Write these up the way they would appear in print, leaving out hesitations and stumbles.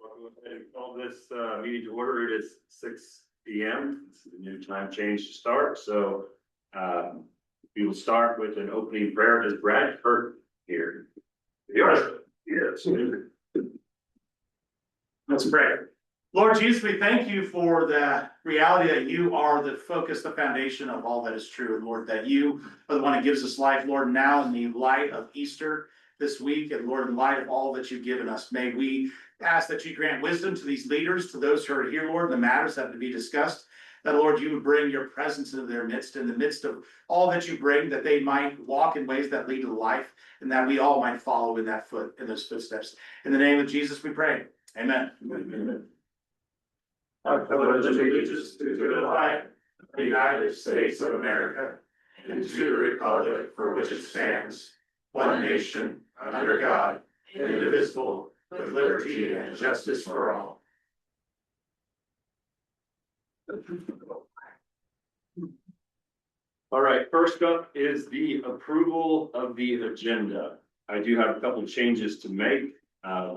I'll go ahead and call this meeting to order. It is 6 p.m. It's a new time change to start. So we will start with an opening prayer. Does Brad Kurt here? Yes. Let's pray. Lord Jesus, we thank you for the reality that you are the focus, the foundation of all that is true. And Lord, that you are the one who gives us life, Lord, now in the light of Easter this week. And Lord, in light of all that you've given us, may we ask that you grant wisdom to these leaders, to those who are here, Lord, the matters that have to be discussed. That, Lord, you would bring your presence into their midst, in the midst of all that you bring, that they might walk in ways that lead to life, and that we all might follow in those footsteps. In the name of Jesus, we pray. Amen. Amen. I pledge allegiance to the flag of the United States of America and to the republic for which it stands, one nation, under God, indivisible, with liberty and justice for all. All right, first up is the approval of the agenda. I do have a couple of changes to make.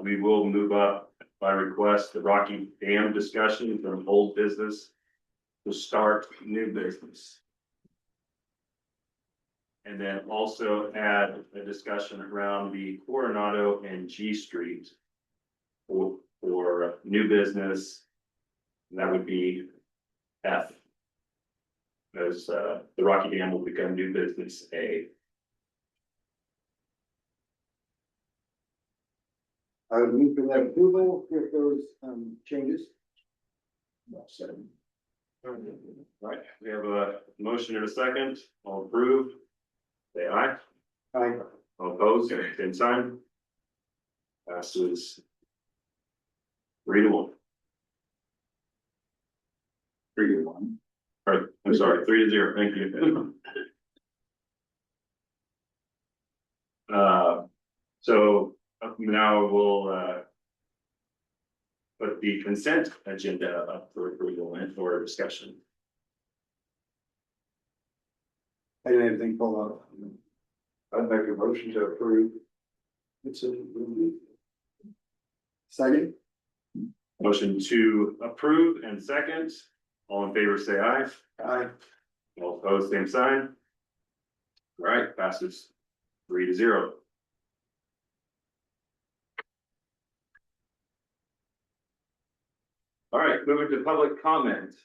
We will move up by request the Rocky Dam discussion from old business to start new business. And then also add a discussion around the Coronado and G Street for new business. And that would be F. As the Rocky Dam will become new business A. I would move for that approval with those changes. Right, we have a motion and a second. All approved, say aye. Aye. All opposed, same sign. Passes 3-1. 3-1. Or, I'm sorry, 3-0. Thank you. So now we'll put the consent agenda up for approval and for discussion. I didn't have anything pulled up. I'd make a motion to approve. It's a second. Motion to approve and second. All in favor, say aye. Aye. All opposed, same sign. All right, passes 3-0. All right, moving to public comment.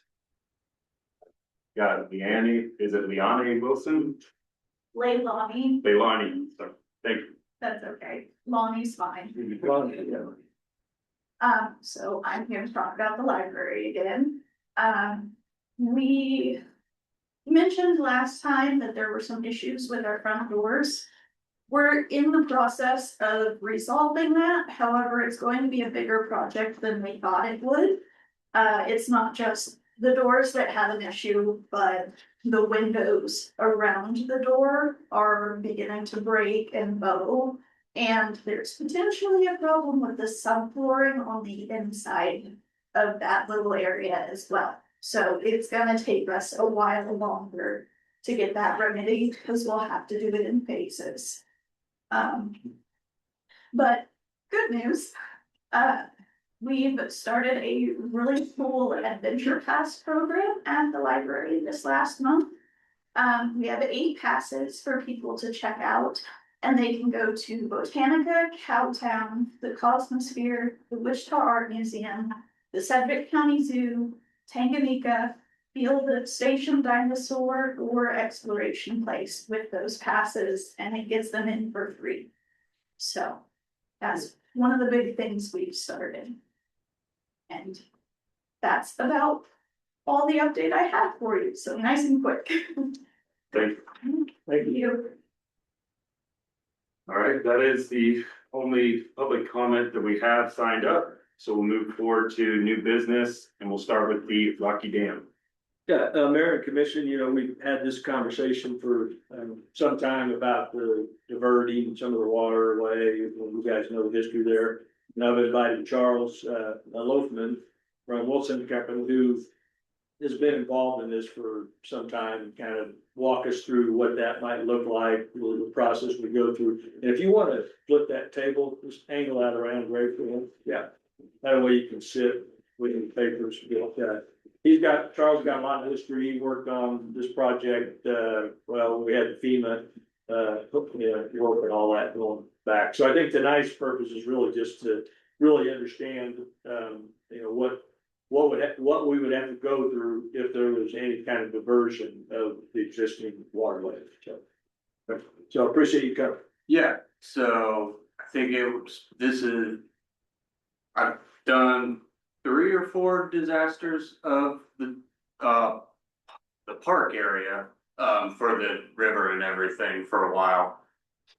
Got Leanne, is it Leanne Wilson? Leilani. Leilani, sorry, thank you. That's okay. Lonnie's fine. So I'm here to talk about the library again. We mentioned last time that there were some issues with our front doors. We're in the process of resolving that. However, it's going to be a bigger project than we thought it would. It's not just the doors that have an issue, but the windows around the door are beginning to break and bow. And there's potentially a problem with the subflooring on the inside of that little area as well. So it's gonna take us a while longer to get that remedied because we'll have to do it in phases. But good news, we've started a really cool adventure pass program at the library this last month. We have 8 passes for people to check out, and they can go to Botanica, Cowtown, the Cosmosphere, the Wichita Art Museum, the Sedgwick County Zoo, Tanganyika, Field of Station Dinosaur, or Exploration Place with those passes, and it gets them in for free. So that's one of the big things we've started. And that's about all the update I have for you. So nice and quick. Thank you. Thank you. All right, that is the only public comment that we have signed up. So we'll move forward to new business and we'll start with the Rocky Dam. Yeah, Mayor and Commission, we've had this conversation for some time about the diverting some of the water away. You guys know the history there. And I've invited Charles Loafman from Wilson Company, who has been involved in this for some time, and kind of walk us through what that might look like, the process we go through. And if you want to flip that table, just angle that around right for him. Yeah. That way you can sit with your papers, Charles got a lot of history, he worked on this project, well, we had FEMA. Work and all that going back, so I think tonight's purpose is really just to really understand, what we would have to go through if there was any kind of diversion of the existing waterway. So I appreciate you coming. Yeah, so I think I've done 3 or 4 disasters of the park area, for the river and everything for a while.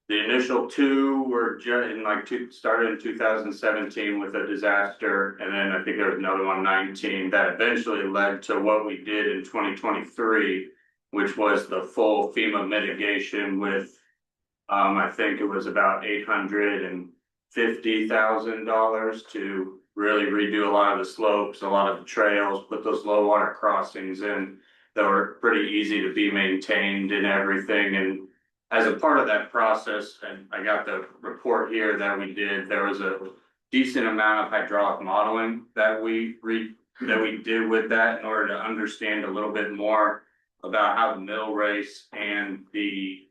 The initial 2 were started in 2017 with a disaster, and then I think there was another one 19 that eventually led to what we did in 2023, which was the full FEMA mitigation with, I think it was about $850,000 to really redo a lot of the slopes, a lot of the trails, put those low water crossings in that were pretty easy to be maintained and everything. And as a part of that process, and I got the report here that we did, there was a decent amount of hydraulic modeling that we did with that in order to understand a little bit more about how the mill race and the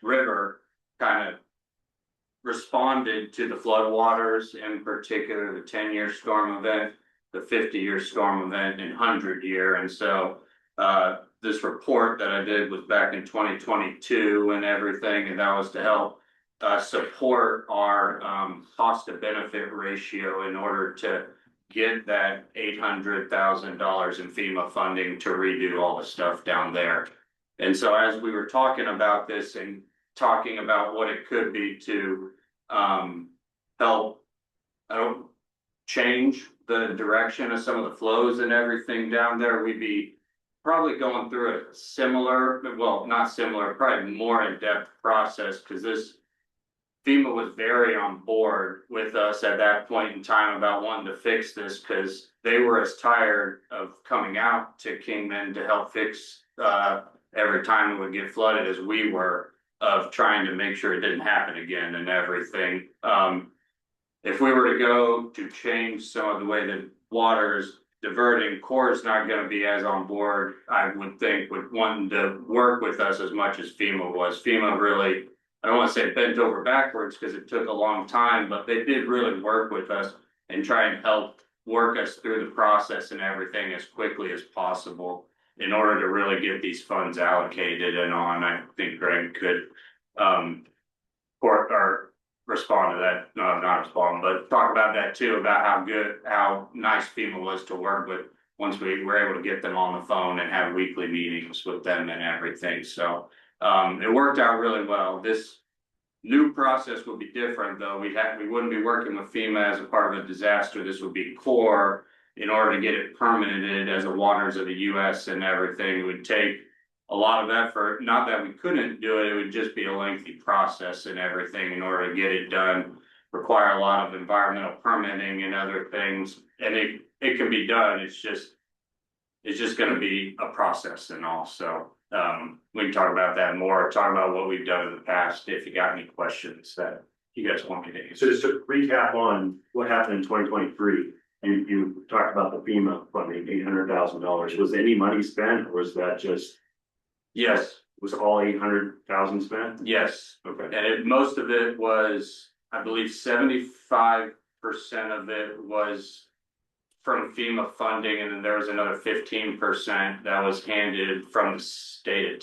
river kind of responded to the floodwaters, in particular the 10-year storm event, the 50-year storm event, and 100-year. And so this report that I did was back in 2022 and everything, and that was to help support our cost to benefit ratio in order to get that $800,000 in FEMA funding to redo all the stuff down there. And so as we were talking about this and talking about what it could be to help change the direction of some of the flows and everything down there, we'd be probably going through a similar, well, not similar, probably more in-depth process, because this FEMA was very on board with us at that point in time about wanting to fix this, because they were as tired of coming out to Kingman to help fix every time it would get flooded as we were, of trying to make sure it didn't happen again and everything. If we were to go to change some of the way that water is diverting, Corps is not going to be as on board, I would think, with wanting to work with us as much as FEMA was. FEMA really, I don't want to say bent over backwards because it took a long time, but they did really work with us and try and help work us through the process and everything as quickly as possible in order to really get these funds allocated and on. I think Greg could respond to that, no, not respond, but talk about that too, about how nice FEMA was to work with once we were able to get them on the phone and have weekly meetings with them and everything. So it worked out really well. This new process would be different though. We wouldn't be working with FEMA as a part of a disaster. This would be Corps in order to get it permitted as a waters of the US and everything. It would take a lot of effort, not that we couldn't do it, it would just be a lengthy process and everything in order to get it done, require a lot of environmental permitting and other things, and it can be done, it's just gonna be a process and all. So we can talk about that more, talk about what we've done in the past, if you got any questions that you guys want me to answer. So just to recap on what happened in 2023, you talked about the FEMA funding, $800,000. Was any money spent, or was that just? Yes. Was all 800,000 spent? Yes. Okay. And most of it was, I believe 75% of it was from FEMA funding, and then there was another 15% that was handed from the state of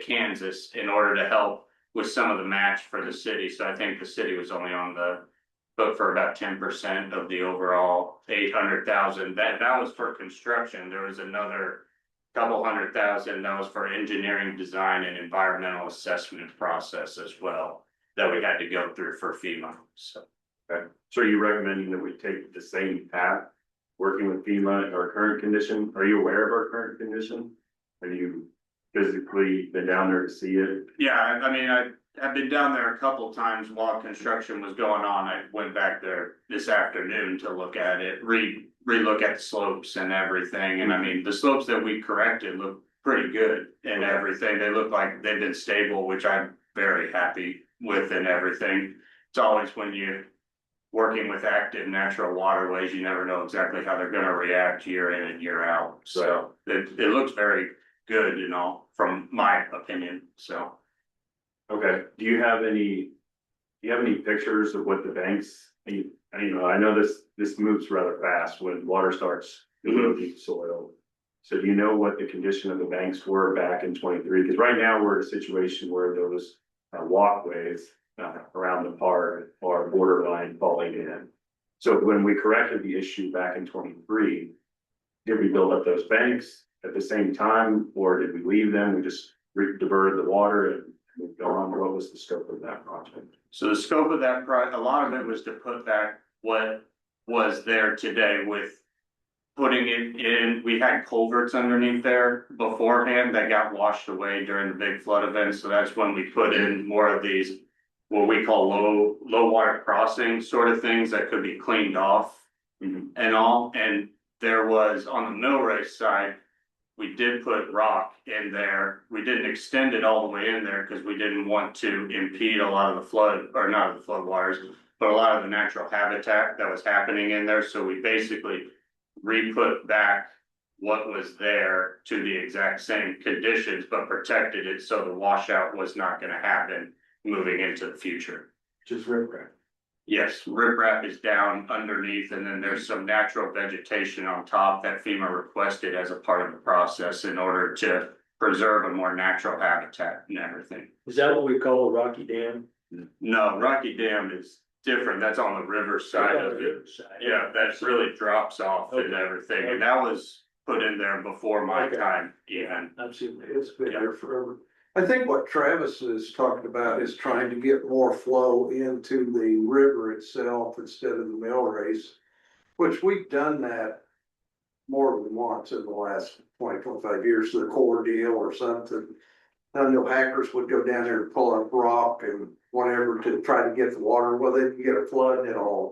Kansas in order to help with some of the match for the city. So I think the city was only on the book for about 10% of the overall 800,000. That was for construction. There was another couple $100,000 that was for engineering, design, and environmental assessment process as well that we had to go through for FEMA. So, Okay. So are you recommending that we take the same path, working with FEMA in our current condition? Are you aware of our current condition? Have you physically been down there to see it? yeah, I mean, I've been down there a couple times while construction was going on. I went back there this afternoon to look at it, relook at the slopes and everything. And I mean, the slopes that we corrected look pretty good and everything. They look like they've been stable, which I'm very happy with and everything. It's always when you working with active natural waterways, you never know exactly how they're gonna react year in and year out. So it looks very good, you know, from my opinion, so. Okay, do you have any pictures of what the banks, I know this moves rather fast when water starts eroding soil. So do you know what the condition of the banks were back in 23? Because right now we're in a situation where those walkways around the park are borderline falling in. So when we corrected the issue back in 23, did we build up those banks at the same time, or did we leave them? We just diverted the water and moved on. What was the scope of that project? So the scope of that a lot of it was to put back what was there today with putting it in. We had culverts underneath there beforehand that got washed away during the big flood event. So that's when we put in more of these, what we call low water crossing sort of things that could be cleaned off and all. And there was on the mill race side, we did put rock in there. We didn't extend it all the way in there because we didn't want to impede a lot of the flood, or not the flood waters, but a lot of the natural habitat that was happening in there. So we basically re-put back what was there to the exact same conditions, but protected it so the washout was not going to happen moving into the future. Just riprap. Yes, riprap is down underneath, and then there's some natural vegetation on top that FEMA requested as a part of the process in order to preserve a more natural habitat and everything. Is that what we call a Rocky Dam? No, Rocky Dam is different. That's on the river side of it. Yeah, that really drops off and everything, and that was put in there before my time even. I've seen that. It's been there forever. I think what Travis is talking about is trying to get more flow into the river itself instead of the mill race, which we've done that more than once in the last 20-25 years, the core deal or something. I know hackers would go down there and pull up rock and whatever to try to get the water. Well, then you get a flood and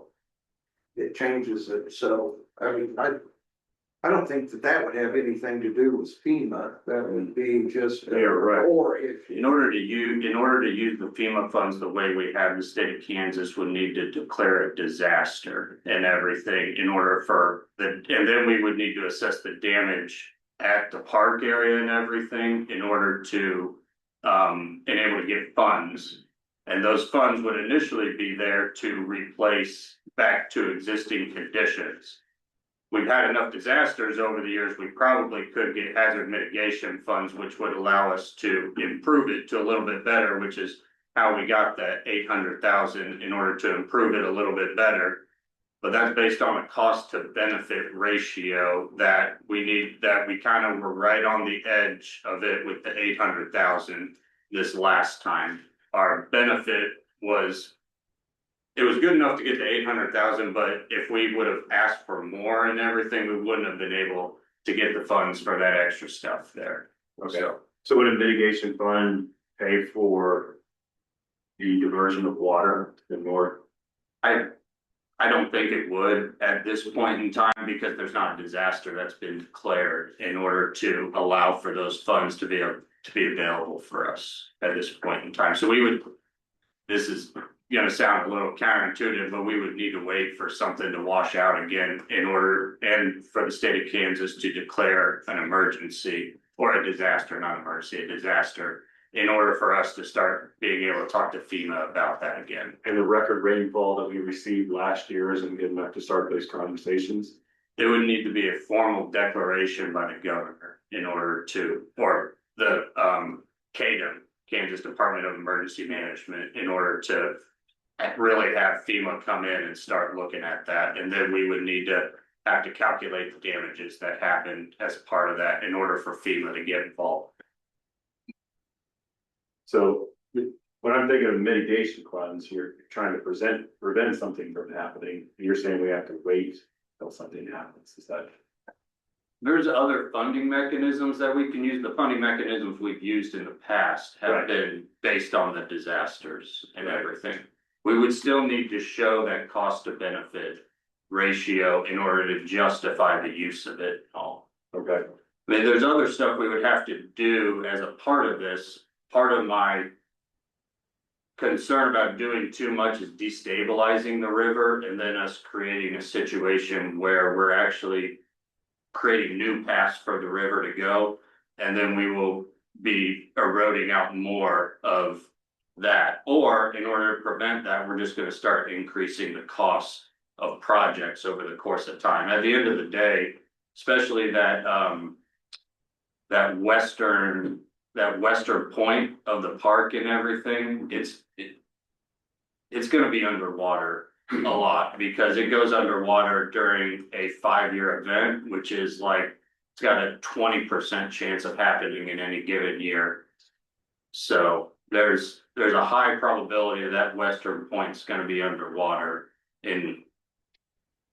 it changes it. So, I mean, I don't think that would have anything to do with FEMA. That would be just. Yeah, right. Or if. In order to use the FEMA funds the way we have, the state of Kansas would need to declare a disaster and everything in order for and then we would need to assess the damage at the park area and everything in order to enable to get funds. And those funds would initially be there to replace back to existing conditions. We've had enough disasters over the years, we probably could get hazard mitigation funds, which would allow us to improve it to a little bit better, which is how we got that 800,000 in order to improve it a little bit better. But that's based on a cost to benefit ratio that we kind of were right on the edge of it with the 800,000 this last time. Our benefit was, it was good enough to get the 800,000, but if we would have asked for more and everything, we wouldn't have been able to get the funds for that extra stuff there. Okay, so would a mitigation fund pay for the diversion of water to the north? I don't think it would at this point in time because there's not a disaster that's been declared in order to allow for those funds to be available for us at this point in time. So this is gonna sound a little counterintuitive, but we would need to wait for something to wash out again and for the state of Kansas to declare an emergency or a disaster, not emergency, a disaster, in order for us to start being able to talk to FEMA about that again. And the record rainfall that we received last year isn't good enough to start those conversations? It would need to be a formal declaration by the governor in order to, or the KDEM, Kansas Department of Emergency Management, in order to really have FEMA come in and start looking at that. And then we would need to have to calculate the damages that happened as part of that in order for FEMA to get involved. So when I'm thinking of mitigation funds, you're trying to prevent something from happening. You're saying we have to wait until something happens. Is that? There's other funding mechanisms that we can use. The funding mechanisms we've used in the past have been based on the disasters and everything. We would still need to show that cost to benefit ratio in order to justify the use of it all. Okay. I mean, there's other stuff we would have to do as a part of this. Part of my concern about doing too much is destabilizing the river and then us creating a situation where we're actually creating new paths for the river to go. And then we will be eroding out more of that. Or in order to prevent that, we're just gonna start increasing the cost of projects over the course of time. At the end of the day, especially that western point of the park and everything, it's gonna be underwater a lot because it goes underwater during a 5-year event, which is like, it's got a 20% chance of happening in any given year. So there's a high probability that western point's gonna be underwater in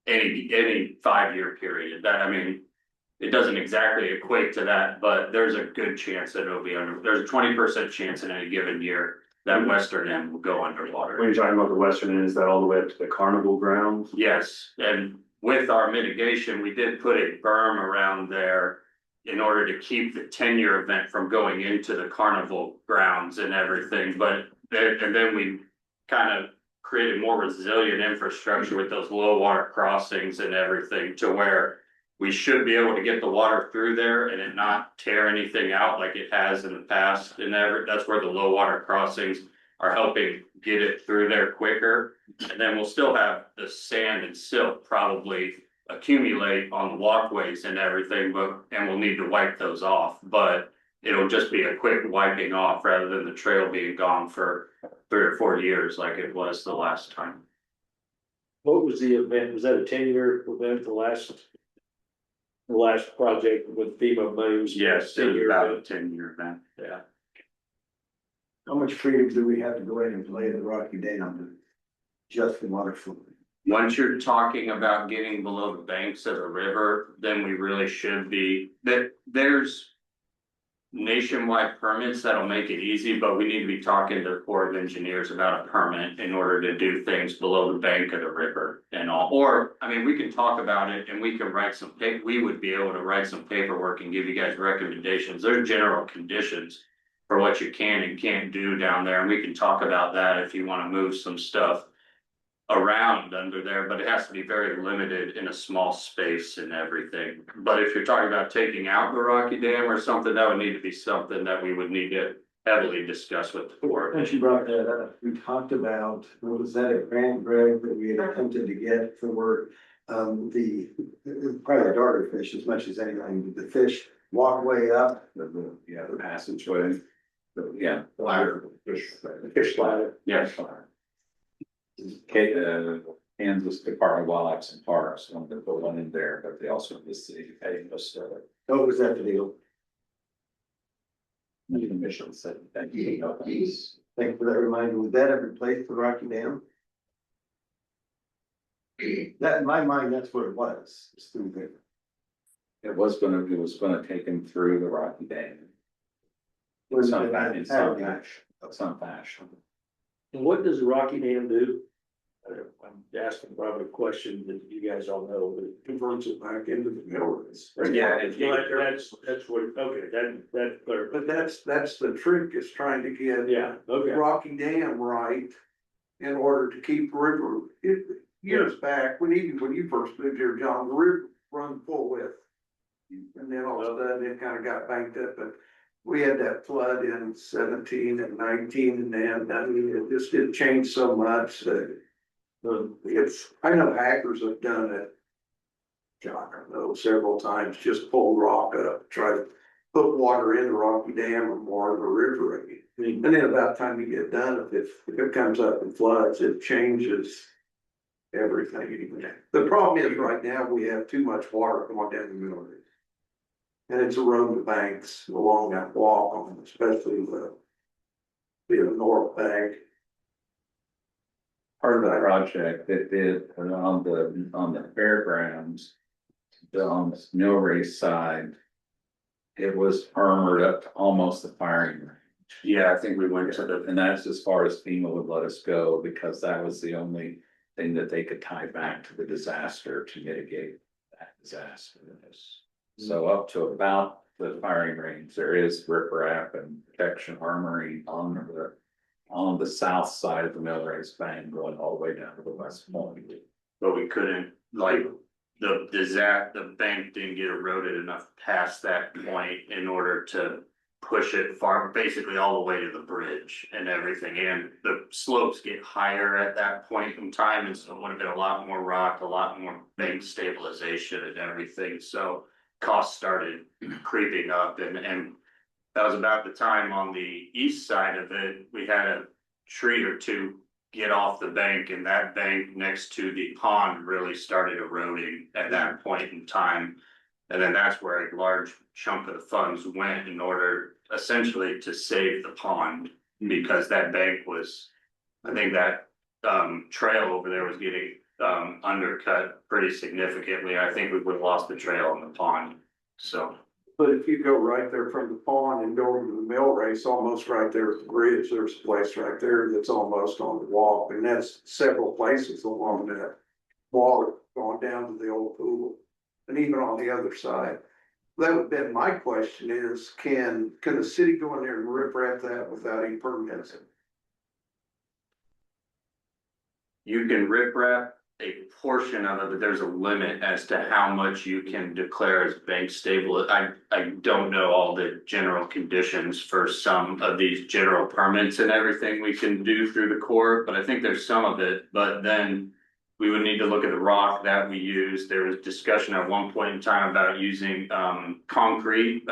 any 5-year period. That, I mean, it doesn't exactly equate to that, but there's a good chance that it'll be under, there's a 20% chance in any given year that western end will go underwater. When you're talking about the western end, is that all the way up to the carnival grounds? Yes, and with our mitigation, we did put a berm around there in order to keep the 10-year event from going into the carnival grounds and everything, and then we kind of created more resilient infrastructure with those low water crossings and everything to where we should be able to get the water through there and it not tear anything out like it has in the past. And that's where the low water crossings are helping get it through there quicker. And then we'll still have the sand and silt probably accumulate on the walkways and everything, and we'll need to wipe those off. But it'll just be a quick wiping off rather than the trail being gone for 3 or 4 years like it was the last time. What was the event? Was that a 10-year event, the last project with FEMA money? Yes, it was about a 10-year event. Yeah. How much freedom do we have to go in and lay the Rocky Dam just for water flow? Once you're talking about getting below the banks of the river, then we really should be, there's nationwide permits that'll make it easy, but we need to be talking to the Corps of Engineers about a permit in order to do things below the bank of the river and all. Or, I mean, we can talk about it and we can write some we would be able to write some paperwork and give you guys recommendations. There are general conditions for what you can and can't do down there, and we can talk about that if you want to move some stuff around under there, but it has to be very limited in a small space and everything. But if you're talking about taking out the Rocky Dam or something, that would need to be something that we would need to heavily discuss with the board. Since you brought that up, we talked about, was that a grant, Greg, that we had attempted to get for probably the darterfish as much as anything, the fish walkway up. The passageway, the Ladder. fish ladder. Yes. Kansas Department of Wildlife and Parks wanted to put one in there, but they also the city paying us. What was that the deal? The commission said thank you. Thank you for that reminder. Was that ever replaced the Rocky Dam? That, in my mind, that's what it was. It's through there. It was gonna take him through the Rocky Dam. Was Some it- fashion, some fashion. And what does the Rocky Dam do? I'm asking probably a question that you guys all know, but Converts it back into the mill race. Yeah, that's what, okay, that's clear. But that's the trick, is trying to get Yeah, okay. Rocky Dam right in order to keep the river. Years back, when you first moved here, John, the river run full width. And then all of a sudden it kind of got banked up, but we had that flood in 17 and 19, and then, I mean, it just didn't change so much that. I know hackers have done it. John, I know several times, just pull rock up, try to put water in the Rocky Dam or more of the river. And then about the time you get done, if it comes up and floods, it changes everything. The problem is right now, we have too much water going down the middle of it. And it's eroding the banks along that walk, especially the north bank. Part of the project that did on the fairgrounds, on the snow race side, it was armored up to almost the firing range. Yeah, I think we went to the, And that's as far as FEMA would let us go, because that was the only thing that they could tie back to the disaster to mitigate that disaster. So up to about the firing range, there is riprap and protection armory on the on the south side of the Millrace Bank going all the way down to the west point. But we couldn't, like, the bank didn't get eroded enough past that point in order to push it far, basically all the way to the bridge and everything, and the slopes get higher at that point in time, and so it would have been a lot more rock, a lot more bank stabilization and everything, so costs started creeping up, and that was about the time on the east side of it, we had a tree or two get off the bank, and that bank next to the pond really started eroding at that point in time. And then that's where a large chunk of the funds went in order essentially to save the pond, because that bank was, I think that trail over there was getting undercut pretty significantly. I think we would have lost the trail in the pond, so. But if you go right there from the pond and go over to the mill race, almost right there at the bridge, there's a place right there that's almost on the walk, and that's several places along that water going down to the old pool. And even on the other side. That would be my question is, can the city go in there and rip wrap that without any permits? You can rip wrap a portion of it, but there's a limit as to how much you can declare as bank stable. I don't know all the general conditions for some of these general permits and everything we can do through the court, but I think there's some of it, but then we would need to look at the rock that we use. There was discussion at one point in time about using concrete,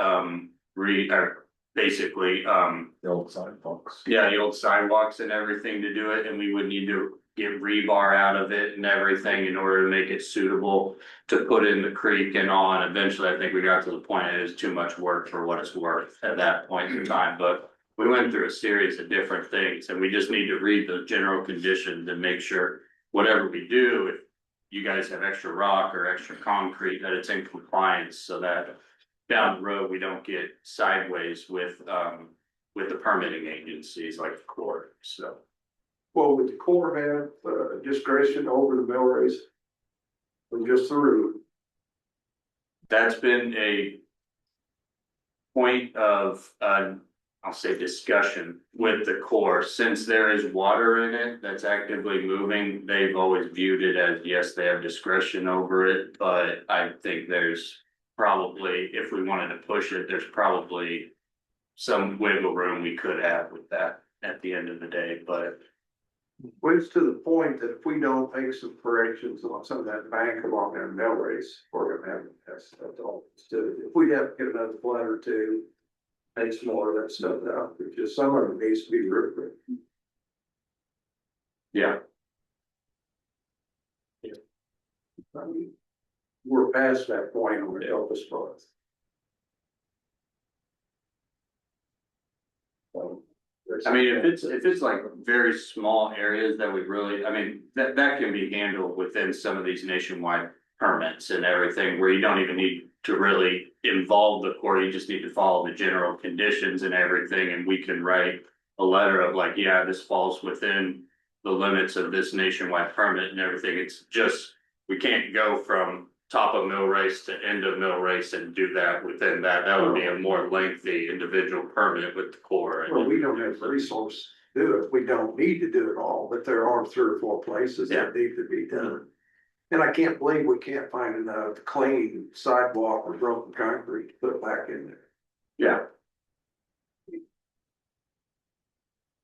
basically The old sidewalks. yeah, the old sidewalks and everything to do it, and we would need to get rebar out of it and everything in order to make it suitable to put in the creek and on. Eventually, I think we got to the point it is too much work for what it's worth at that point in time, but we went through a series of different things, and we just need to read the general conditions and make sure whatever we do, if you guys have extra rock or extra concrete, that it's in compliance, so that down the road, we don't get sideways with the permitting agencies like the court, so. Well, would the Corps have discretion over the mill race? Or just through? That's been a point of, I'll say discussion with the Corps, since there is water in it that's actively moving, they've always viewed it as, yes, they have discretion over it, but I think there's probably, if we wanted to push it, there's probably some wiggle room we could have with that at the end of the day, but Well, it's to the point that if we don't make some corrections on some of that bank along there in mill race, we're gonna have, that's all. If we'd have to get another flood or two, take some more of that stuff out, because some of it needs to be ripped. yeah. I mean, we're past that point on the Elvis front. I mean, if it's like very small areas that we really, I mean, that can be handled within some of these nationwide permits and everything, where you don't even need to really involve the court, you just need to follow the general conditions and everything, and we can write a letter of like, yeah, this falls within the limits of this nationwide permit and everything. It's just, we can't go from top of mill race to end of mill race and do that within that. That would be a more lengthy individual permit with the Corps. Well, we don't have the resource to do it, we don't need to do it all, but there are 3 or 4 places that need to be done. And I can't believe we can't find enough clean sidewalk or broken concrete to put back in there. Yeah,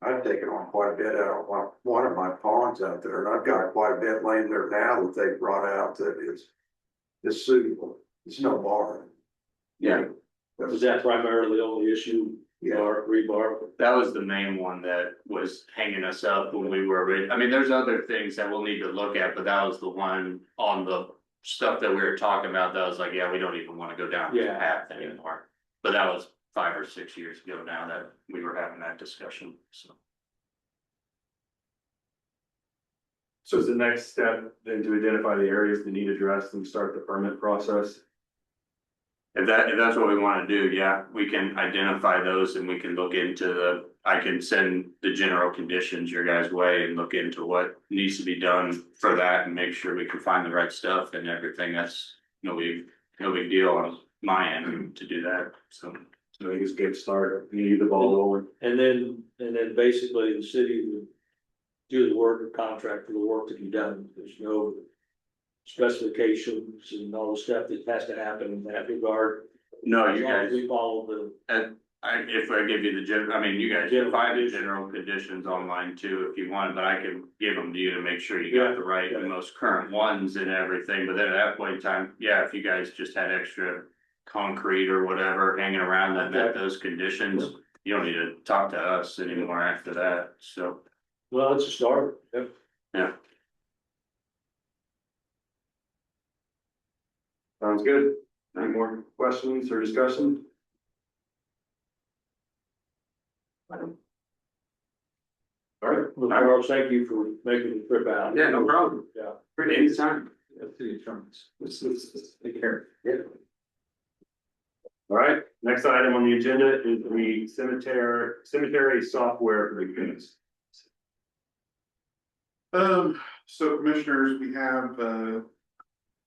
I've taken on quite a bit out of one of my ponds out there, and I've got quite a bit laying there now that they brought out that is suitable. It's no bar. yeah. Was that primarily the only issue, Yeah. rebar? That was the main one that was hanging us up when we were ready. I mean, there's other things that we'll need to look at, but that was the one on the stuff that we were talking about. That was like, yeah, we don't even want to go down this Yeah. path anymore. But that was 5 or 6 years ago now that we were having that discussion, so. So is the next step then to identify the areas that need addressed and start the permit process? If that's what we want to do, yeah, we can identify those and we can look into I can send the general conditions your guys' way and look into what needs to be done for that and make sure we can find the right stuff and everything. That's no big deal on my end to do that, so. I think it's a good start. You need the ball rolling. And then basically the city would do the work or contract for the work to be done. There's no specifications and all the stuff that has to happen in that regard. No, As you long as guys, we follow the, if I give you the I mean, you guys General can find the conditions. general conditions online too if you want, but I can give them to you to make sure you got the right and most current ones and everything, but then at that point in time, yeah, if you guys just had extra concrete or whatever hanging around that met those conditions, you don't need to talk to us anymore after that, so. well, it's a start. Yep. Yeah. Sounds good. Any more questions or discussion? All right. Well, Charles, thank you for making the trip out. Yeah, no problem. Yeah. Anytime. City attorneys. Let's take care. Yeah. All right, next item on the agenda is the cemetery software reviews. So commissioners, we have,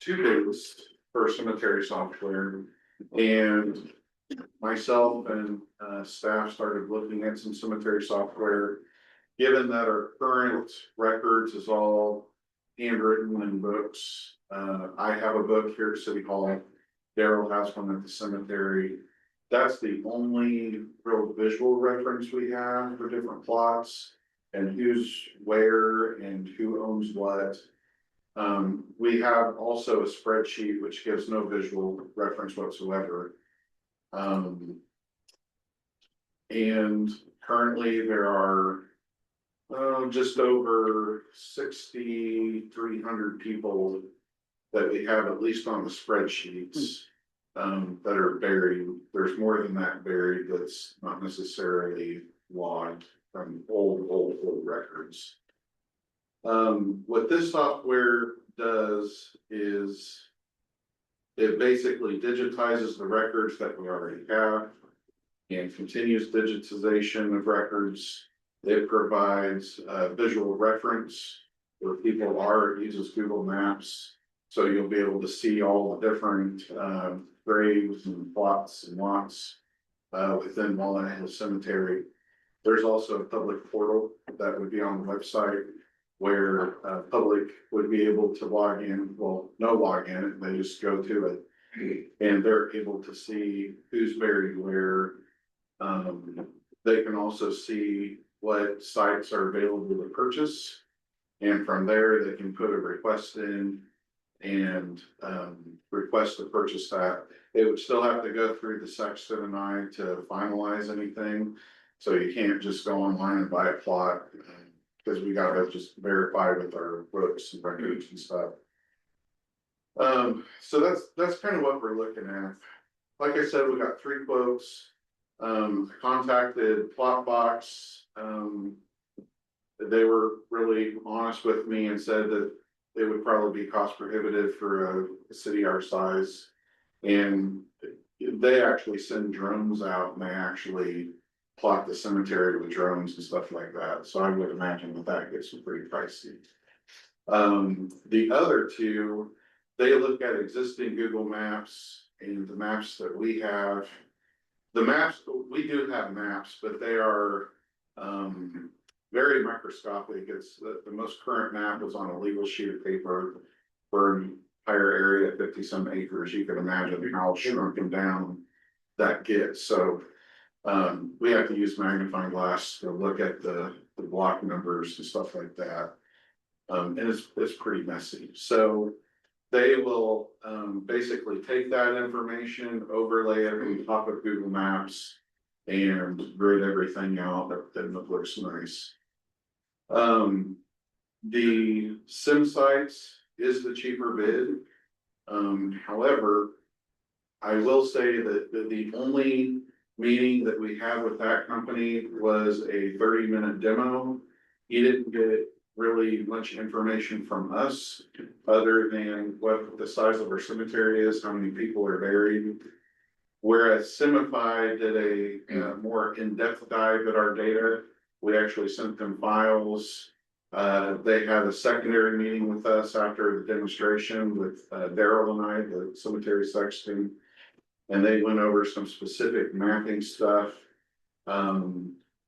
two bids for cemetery software. And myself and, staff started looking at some cemetery software. Given that our current records is all handwritten in books, I have a book here at City Hall. Daryl has one at the cemetery. That's the only real visual reference we have for different plots and who's where and who owns what. We have also a spreadsheet which gives no visual reference whatsoever. And currently there are just over 6,300 people that we have at least on the spreadsheets that are buried. There's more than that buried that's not necessarily logged from old records. What this software does is it basically digitizes the records that we already have and continues digitization of records. It provides visual reference where people are, it uses Google Maps. So you'll be able to see all the different graves and plots and lots within Walnut Hill Cemetery. There's also a public portal that would be on the website where public would be able to log in, well, no login, they just go to it. And they're able to see who's buried where. They can also see what sites are available to purchase. And from there, they can put a request in and request to purchase that. It would still have to go through the sexton and I to finalize anything. So you can't just go online and buy a plot, because we gotta just verify with our books and records and stuff. So that's kind of what we're looking at. Like I said, we got 3 quotes. I contacted Plotbox. They were really honest with me and said that it would probably be cost prohibitive for a city our size. And they actually send drones out and they actually plot the cemetery with drones and stuff like that. So I would imagine that gets pretty pricey. The other 2, they look at existing Google Maps and the maps that we have. The maps, we do have maps, but they are very microscopic. It's the most current map was on a legal sheet of paper for an entire area, 50 some acres. You can imagine how shrunken down that gets. So we have to use magnifying glass to look at the block numbers and stuff like that. And it's pretty messy. So they will basically take that information, overlay it on top of Google Maps and grid everything out that looks nice. The SimSites is the cheaper bid. However, I will say that the only meeting that we had with that company was a 30-minute demo. He didn't get really much information from us other than what the size of our cemetery is, how many people are buried. Whereas Simify did a more in-depth dive at our data. We actually sent them files. They had a secondary meeting with us after the demonstration with Daryl and I, the cemetery sexton. And they went over some specific mapping stuff.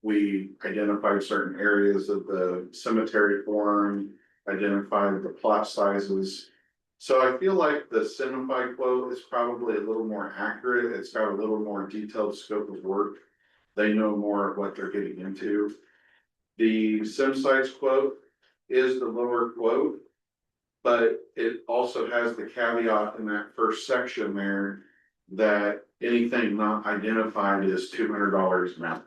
We identified certain areas of the cemetery form, identified the plot sizes. So I feel like the Simplify quote is probably a little more accurate. It's got a little more detailed scope of work. They know more of what they're getting into. The SimSites quote is the lower quote, but it also has the caveat in that first section there that anything not identified is $200 amount.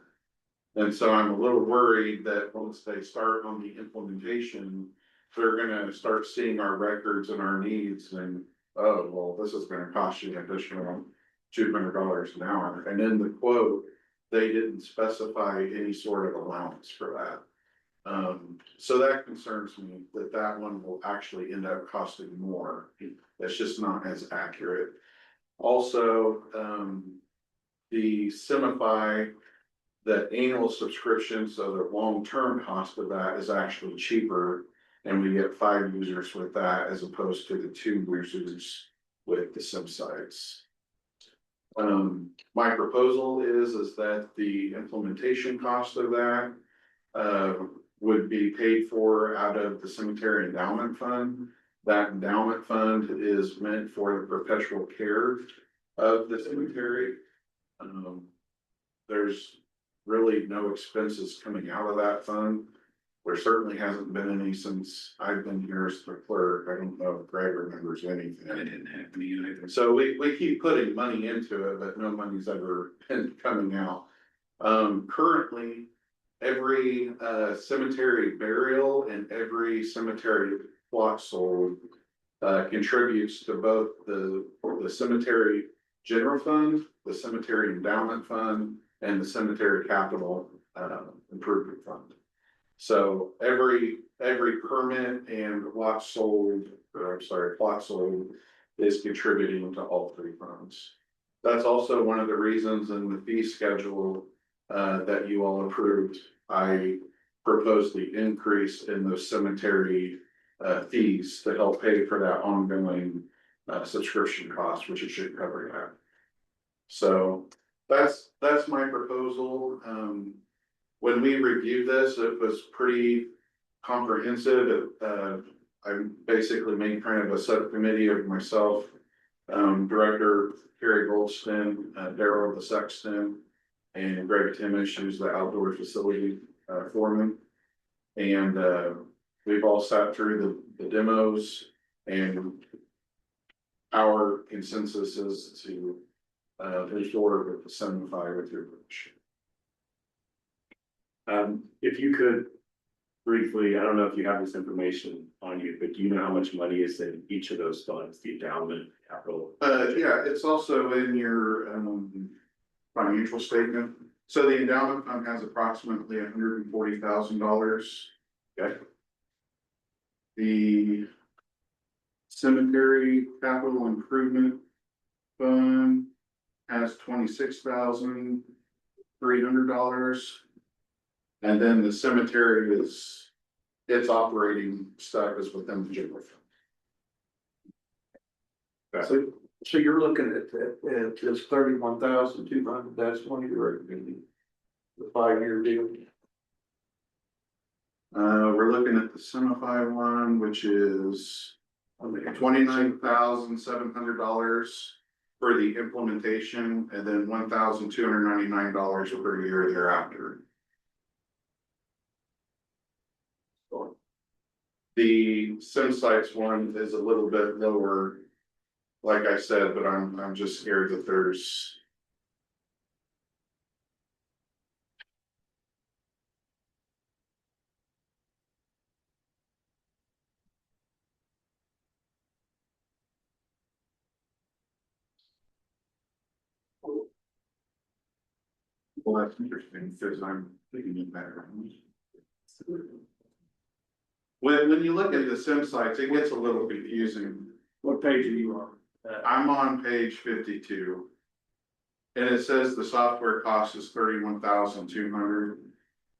And so I'm a little worried that once they start on the implementation, they're gonna start seeing our records and our needs and, oh, well, this is gonna cost you an additional $200 an hour. And in the quote, they didn't specify any sort of allowance for that. So that concerns me that that one will actually end up costing more. That's just not as accurate. Also, the Simify, the annual subscription, so the long-term cost of that is actually cheaper. And we get 5 users with that as opposed to the 2 users with the SimSites. My proposal is that the implementation cost of that would be paid for out of the cemetery endowment fund. That endowment fund is meant for the perpetual care of the cemetery. There's really no expenses coming out of that fund. There certainly hasn't been any since I've been here as the clerk. I don't know if Greg remembers anything. I didn't have any either. So we keep putting money into it, but no money's ever been coming out. Currently, every cemetery burial and every cemetery plot sold contributes to both the cemetery general fund, the cemetery endowment fund, and the cemetery capital improvement fund. So every permit and plot sold is contributing to all 3 funds. That's also one of the reasons in the fee schedule that you all approved. I proposed the increase in those cemetery fees to help pay for that ongoing subscription cost, which it should cover that. So that's my proposal. When we reviewed this, it was pretty comprehensive. I basically made kind of a subcommittee of myself, Director Kerry Goldston, Daryl the Sexton, and Greg Timish, who's the outdoor facility foreman. And we've all sat through the demos, and our consensus is to move forward with the 75 with your permission. If you could briefly, I don't know if you have this information on you, but do you know how much money is in each of those funds, the endowment, capital? Yeah, it's also in your financial statement. So the endowment fund has approximately $140,000. Okay. The cemetery capital improvement fund has $26,300. And then the cemetery its operating stuff is within the general fund. So you're looking at this 31,200, that's one of your recommending, the 5-year deal. We're looking at the Simify one, which is $29,700 for the implementation, and then $1,299 per year thereafter. The SimSites one is a little bit lower, like I said, but I'm just scared that there's. Well, that's interesting, because I'm thinking it better. When you look at the SimSites, it gets a little confusing. What page are you on? I'm on page 52. And it says the software cost is $31,200.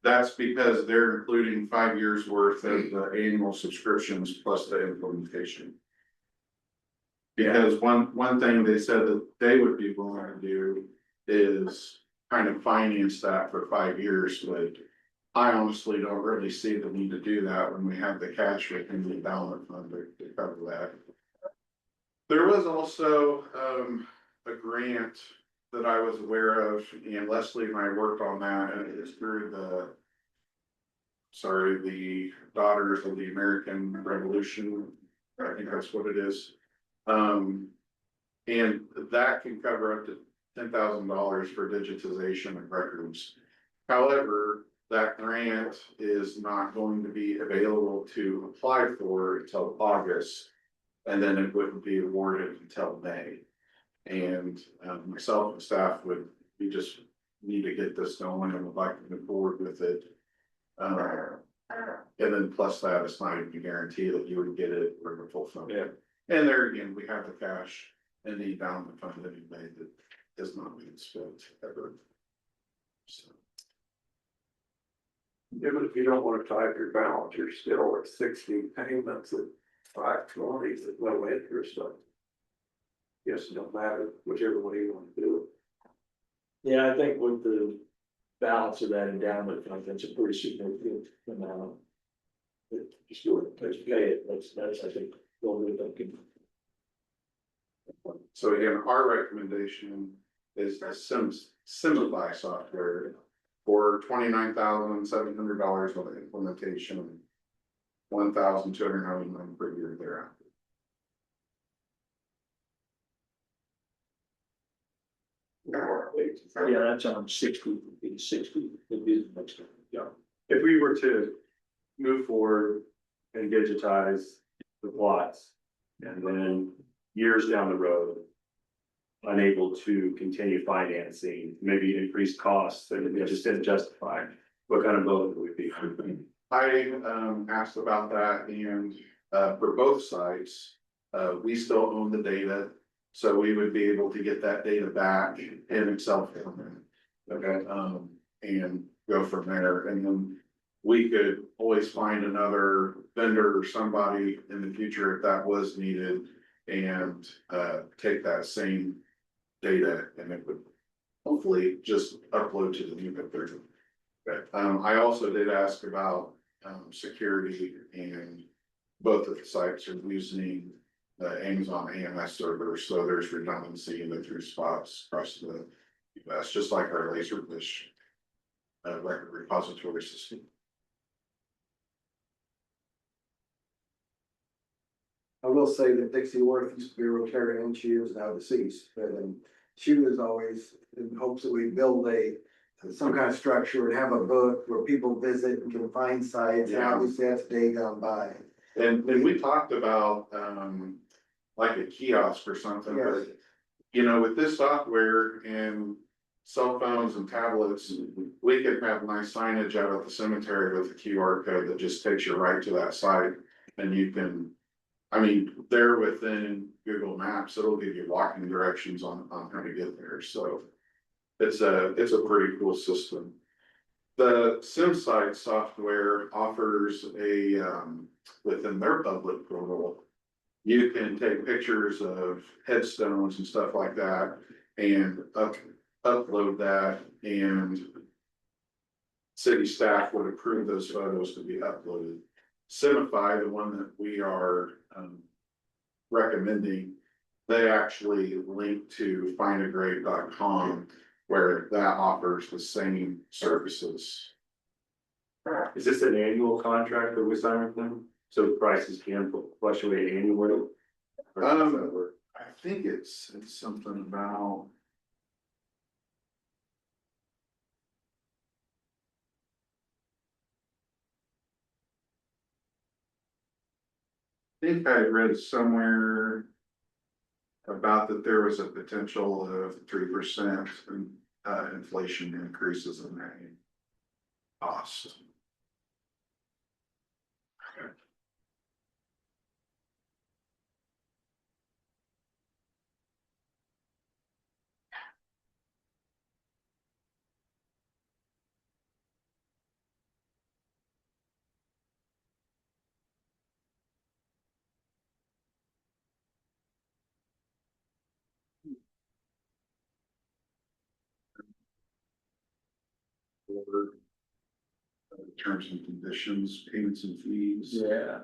That's because they're including 5 years worth of the annual subscriptions plus the implementation. Because one thing they said that they would be willing to do is kind of finance that for 5 years, but I honestly don't really see the need to do that when we have the cash within the endowment fund to cover that. There was also, a grant that I was aware of, and Leslie and I worked on that, and it is through the Daughters of the American Revolution, I think that's what it is. And that can cover up to $10,000 for digitization of records. However, that grant is not going to be available to apply for until August. And then it wouldn't be awarded until May. And myself and staff we just need to get this going and would like to move forward with it. And then plus that, it's not even a guarantee that you would get it for the full fund. Yeah. And there again, we have the cash in the endowment fund that we made that is not being spent ever. So. Yeah, but if you don't wanna tie up your balance, you're still at 60 payments at 520 at low interest. So guess it don't matter, whichever way you wanna do Yeah, I think with the balance of that endowment fund, that's a pretty significant amount. Just do it, let's pay it, that's, I think, what we're thinking. So again, our recommendation is the Simplify software for $29,700 with the implementation, $1,299 per year thereafter. Yeah, that's on 60, it's 60, it'd be the next one, yeah. If we were to move forward and digitize the plots, and then years down the road, unable to continue financing, maybe increased costs, and it just didn't justify, what kind of vote would we be? I asked about that, and for both sites, we still own the data. So we would be able to get that data back in Excel format. Okay, and go from there. And then we could always find another vendor or somebody in the future if that was needed, and take that same data and it would hopefully just upload to the new version. Okay. I also did ask about security, and both of the sites are using the Amazon AMS server, so there's redundancy in the 3 spots across the US, just like our Laserfish record repository system. I will say that Dixie Worth used to be a Rotarian, she is now deceased, but she was always in hopes that we build some kind of structure and have a book where people visit and can find sites, and Yeah. obviously that's a day gone by. And we talked about like a kiosk or something, Yes. but you know, with this software and cell phones and tablets, we could have nice signage out at the cemetery with a QR code that just takes you right to that site. And you can, I mean, they're within Google Maps, it'll give you walking directions on how to get there, so. It's a pretty cool system. The SimSite software offers within their public portal, you can take pictures of headstones and stuff like that and upload that, and city staff would approve those photos to be uploaded. Simify, the one that we are recommending, they actually link to findagrave.com, where that offers the same services. Is this an annual contract that we sign with them? So prices can fluctuate annually? Or how does that work? I think it's something about. I think I read somewhere about that there was a potential of 3% inflation increases in that cost. Terms and conditions, payments and fees. Yeah.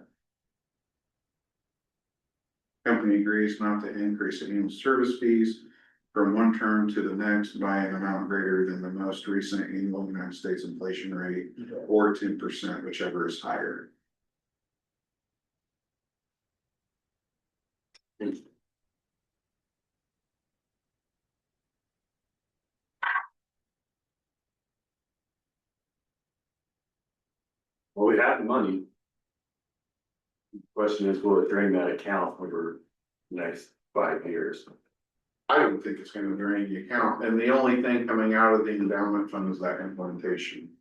Company agrees not to increase annual service fees from one term to the next by an amount greater than the most recent annual United States inflation rate or 10%, whichever is higher. Well, we have the money. Question is, will it drain that account over the next 5 years? I don't think it's gonna drain the account, and the only thing coming out of the endowment fund is that implementation.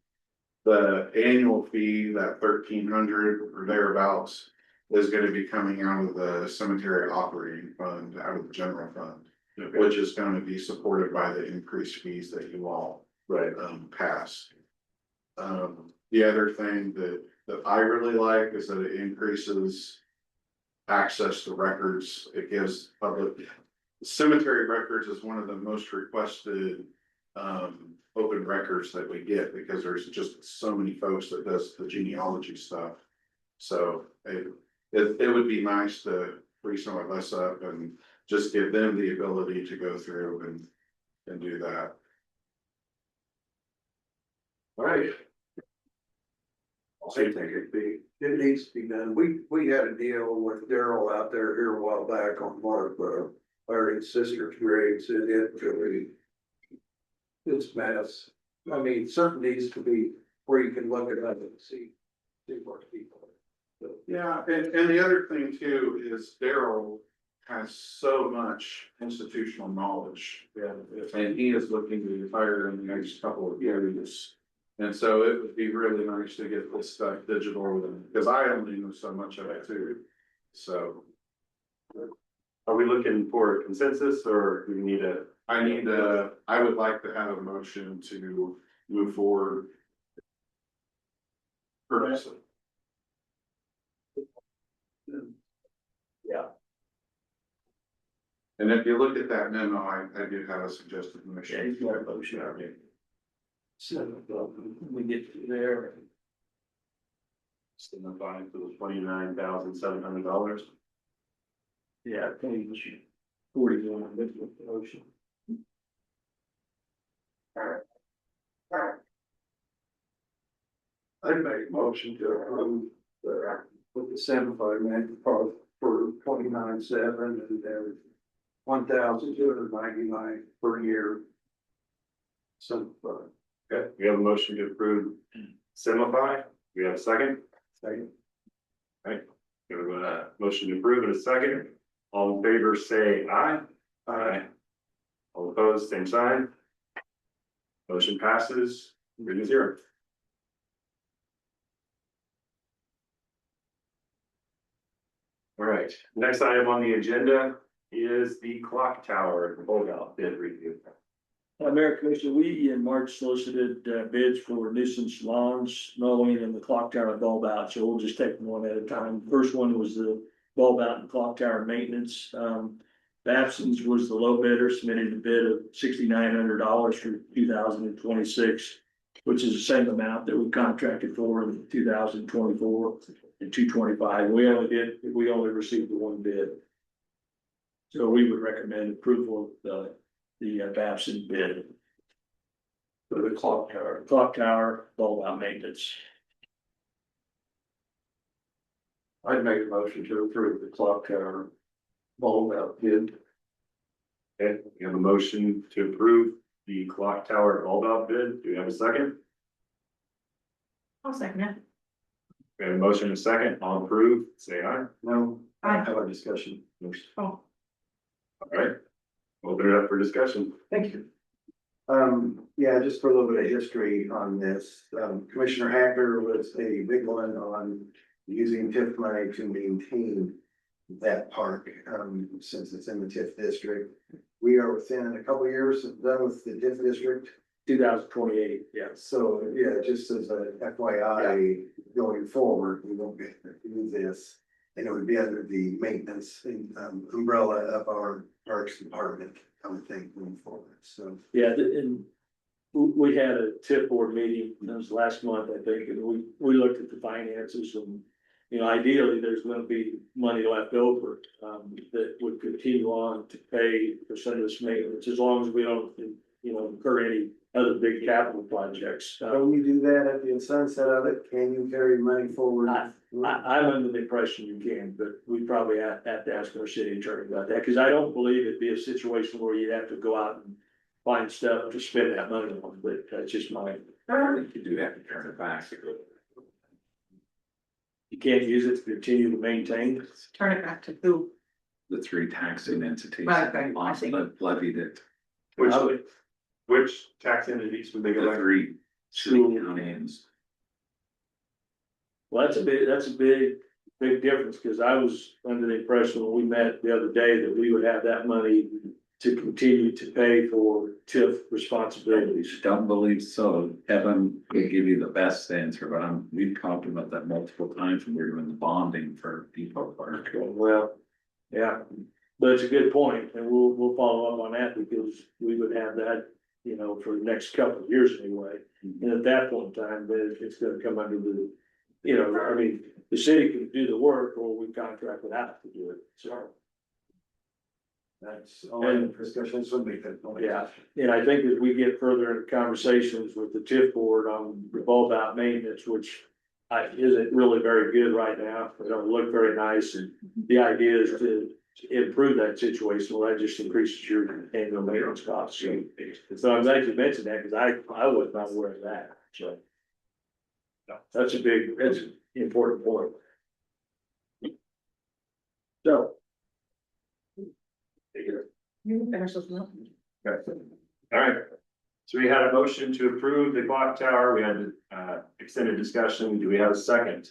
The annual fee, that 1,300 or thereabouts, is gonna be coming out of the cemetery operating fund, out of the general fund. Which is gonna be supported by the increased fees that you all Right. pass. The other thing that I really like is that it increases access to records. It gives public, cemetery records is one of the most requested open records that we get, because there's just so many folks that does the genealogy stuff. So it would be nice to free some of us up and just give them the ability to go through and do that. All right. I think it needs to be done. We had a deal with Daryl out there here a while back on one of Larry's sister's graves, and it's mess. I mean, something needs to be where you can look at it and see what people. Yeah, and the other thing too is Daryl has so much institutional knowledge. Yeah. And he is looking to retire in the next couple of years. And so it would be really nice to get this stuff digital, because I only know so much of it too. So. Are we looking for a consensus, or do we need a? I would like to have a motion to move forward. Purpose. Yeah. And if you look at that memo, I do have a suggested motion. Yeah, he's got a motion already. So, we get to there. Signifying for the $29,700. Yeah, page 41, that's the motion. I'd make a motion to approve with the 75 for 29.7 and then 1,299 per year. So, Okay, we have a motion to approve Simplify. We have a second. second. We have a motion to approve in a second. All in favor, say aye. Aye. All opposed, same sign. Motion passes 3-0. All right, next item on the agenda is the clock tower holdout bid review. Mayor Commissioner, we in March solicited bids for nuisance lawns, mowing and the clock tower bulb out, so we'll just take them one at a time. First one was the bulb out and clock tower maintenance. Babson's was the low bidder, submitted a bid of $6,900 for 2026, which is the same amount that we contracted for in 2024 and 225. We only received the one bid. So we would recommend approval of the Babson bid for the clock tower bulb out maintenance. I'd make a motion to approve the clock tower bulb out bid. Okay, we have a motion to approve the clock tower bulb out bid. Do we have a second? I'll second it. We have a motion and a second. All approved, say aye. No, Aye. have our discussion. Oh, All right, open it up for discussion. Thank you. Yeah, just for a little bit of history on this, Commissioner Hacker was a big one on using TIF money to maintain that park, since it's in the TIF district. We are within a couple of years done with the TIF district. 2028, yeah. So, yeah, just as a FYI, going forward, we won't be able to do this. And it would be under the maintenance umbrella of our parks department, I would think, moving forward, so. Yeah, and we had a TIP board meeting, that was last month, I think, and we looked at the finances and. You know, ideally, there's gonna be money left over, that would continue on to pay for some of this maintenance, as long as we don't, you know, incur any other big capital projects. When you do that at the sunset of it, can you carry money forward? I'm under the impression you can, but we probably have to ask our city attorney about that, cause I don't believe it'd be a situation where you'd have to go out and find stuff to spend that money on, but that's just my. You do have to turn it back. You can't use it to continue to maintain. Turn it back to who? The three taxing entities. Right, I see. Levied it, Which tax entities would they go the back? three city counties. Well, that's a big difference, cause I was under the impression when we met the other day that we would have that money to continue to pay for TIF responsibilities. Don't believe so. Evan will give you the best answer, but we've talked about that multiple times when we we're doing the bonding for Depot Park. Well, yeah, but it's a good point, and we'll follow up on that, because we would have that, you know, for the next couple of years anyway. And at that point in time, then it's gonna come under the, you know, I mean, the city can do the work, or we contract with Apple to do it, so. That's all in discussions with me. Yeah, and I think as we get further into conversations with the TIF board on revolve out maintenance, which isn't really very good right now, it don't look very nice, and the idea is to improve that situation, well, that just increases your annual maintenance costs. So I'm glad you mentioned that, because I was not aware of that, so. That's an important point. So. You can finish this one. All right, so we had a motion to approve the clock tower, we had extended discussion, do we have a second?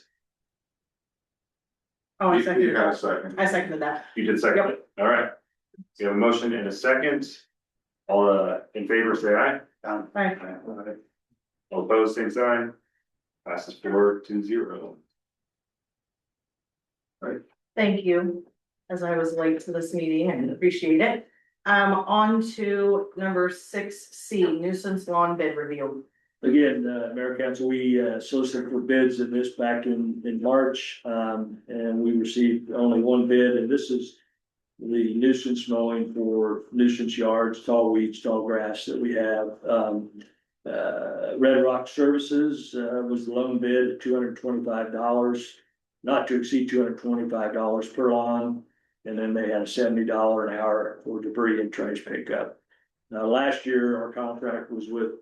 Oh, I You seconded got a that. second. I seconded that. You did second it, all right. We have a motion and a second. All in favor, say aye. Right. All opposed, same sign. Passes 4-0. Thank you, as I was late to this meeting and appreciate it. On to number 6C, nuisance lawn bid review. Again, Mayor Council, we solicited for bids in this back in March, and we received only one bid, and this is the nuisance mowing for nuisance yards, tall weeds, tall grass that we have. Red Rock Services was the lone bid at $225, not to exceed $225 per lawn. And then they had a $70 an hour for debris and trash pickup. Now, last year, our contract was with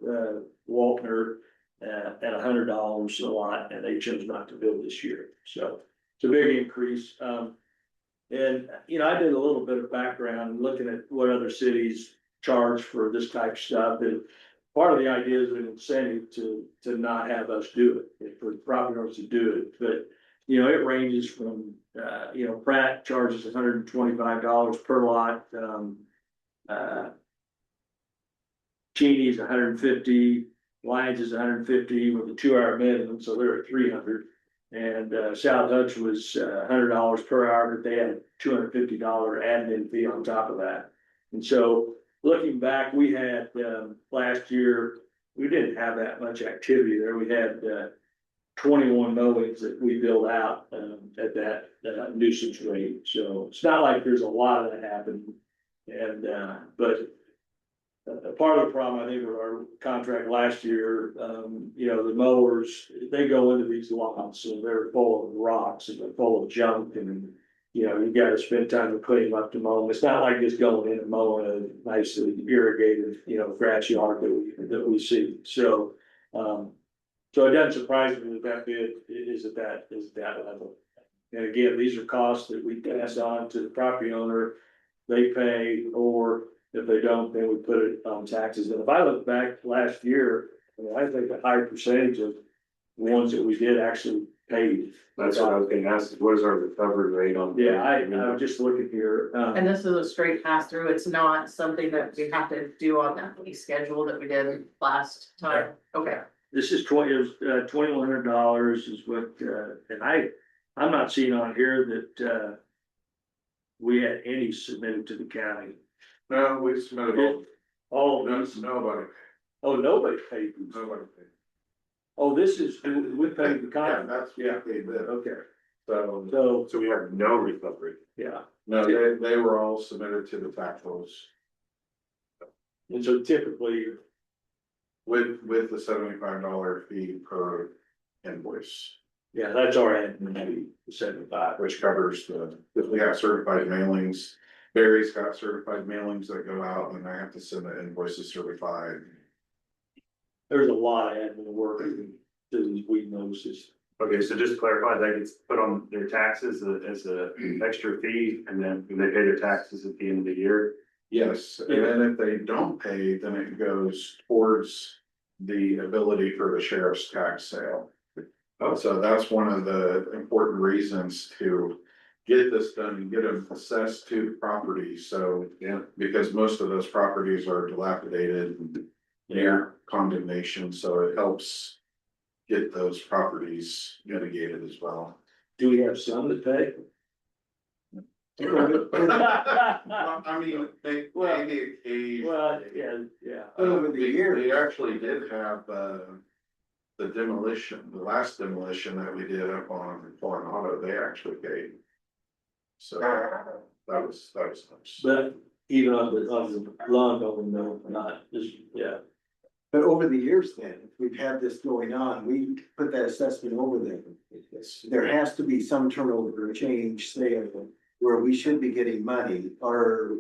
Waltner at $100 a lot, and they chose not to bid this year. So it's a big increase. And, you know, I did a little bit of background looking at what other cities charge for this type of stuff. And part of the idea is an incentive to not have us do it, for property owners to do it. But, you know, it ranges from, you know, Pratt charges $125 per lot. Cheney's $150, Lyons is $150 with a 2-hour minimum, so they're at $300. And South Hutch was $100 per hour, but they had a $250 admin fee on top of that. And so looking back, we had last year, we didn't have that much activity there. We had 21 mowings that we billed out at that nuisance rate. So it's not like there's a lot of that happening. And but part of the problem, I think, with our contract last year, you know, the mowers, they go into these lots and they're full of rocks and they're full of junk, and you know, you gotta spend time to clean them up to mow them. It's not like just going in and mowing a nicely irrigated, you know, grass yard that we see. So so it doesn't surprise me that bid is at that level. And again, these are costs that we pass on to the property owner. They pay, or if they don't, then we put it on taxes. And if I look back last year, I think a higher percentage of the ones that we did actually paid. That's what I was gonna ask, is what is our recovery rate on? Yeah, I'm just looking here. And this is a straight pass through. It's not something that we have to do on that fee schedule that we did last time. Okay. This is $2,100 is what, and I'm not seeing on here that we had any submitted to the county. No, we submitted All of no, these, nobody. Oh, nobody paid these. Nobody paid. Oh, this is, we paid the Yeah, contract. that's what they did. Okay, So, so, So we have no recovery. yeah, no, they were all submitted to the tax rolls and so typically, with the $75 fee per invoice. yeah, that's our admin fee, 75. Which covers if we have certified mailings. Barry's got certified mailings that go out and I have to send the invoices certified. There's a lot of admin work to these weed notices. Okay, so just to clarify, that gets put on their taxes as a extra fee, and then they pay their taxes at the end of the year. Yes, and then if they don't pay, then it goes towards the ability for the sheriff's tax sale. So that's one of the important reasons to get this done and get them assessed to the property, so. Yeah. Because most of those properties are dilapidated and near condemnation, so it helps get those properties mitigated as well. Do we have some that pay? Well, I mean, Well- maybe a. Well, yeah. Over the years. We actually did have, the demolition, the last demolition that we did up on Coronado, they actually paid. So that was nice. But even on the lawn, no, not, just, yeah. But over the years then, if we've had this going on, we put that assessment over there. There has to be some turnover or change there where we should be getting money, or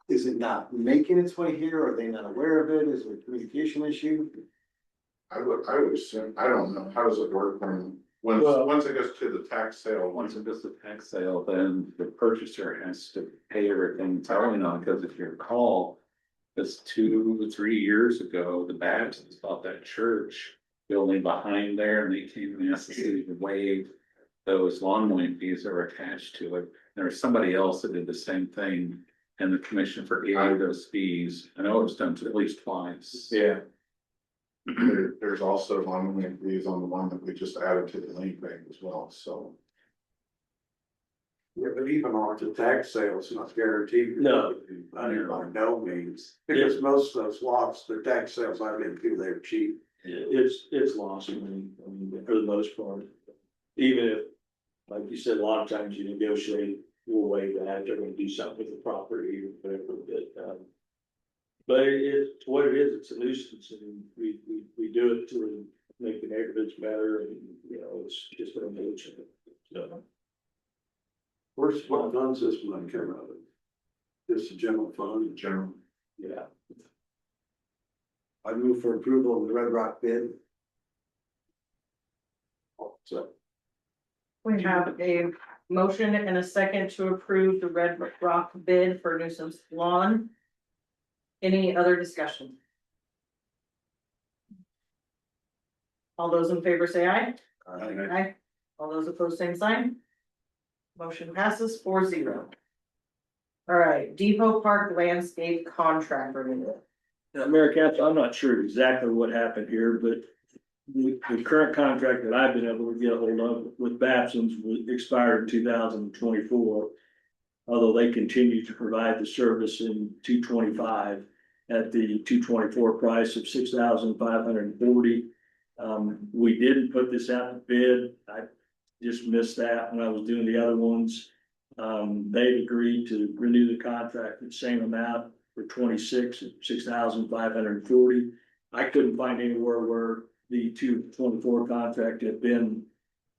is it not making its way here? Are they not aware of it? Is it a communication issue? I would assume, I don't know, how does it work when, Well- once it goes to the tax sale, Once it goes to tax sale, then the purchaser has to pay everything towing on, because if you recall. This 2 or 3 years ago, the Baptists bought that church building behind there, and they came and asked the city to waive. Those lawn mowing fees that were attached to it. There was somebody else that did the same thing, and the commission forgave those fees. I know it was done to at least twice. Yeah. there's also monument fees on the one that we just added to the link bank as well, so. Yeah, but even on the tax sale, it's not guaranteed. No. I mean, by no means, because most of those lots, their tax sales I've been to, they're cheap. It's lost, I mean, for the most part. Even if, like you said, a lot of times you negotiate, we'll waive that, they're gonna do something with the property or whatever, but it's what it is, it's a nuisance, and we do it to make the neighborhoods better, and, you know, it's just a nuisance, so. What funds this money come out of? Just a general fund? General. Yeah, I move for approval of the Red Rock bid. So, We have a motion and a second to approve the Red Rock bid for nuisance lawn. Any other discussion? All those in favor say aye. Aye. All those opposed, same sign. Motion passes 4-0. All right, Depot Park landscape contract renewal. now, Mayor Council, I'm not sure exactly what happened here, but the current contract that I've been able to get a hold of with Babson's was expired in 2024. Although they continue to provide the service in 225 at the 224 price of $6,540. We didn't put this out to bid. I just missed that when I was doing the other ones. They've agreed to renew the contract at the same amount for 26 at $6,540. I couldn't find anywhere where the 224 contract had been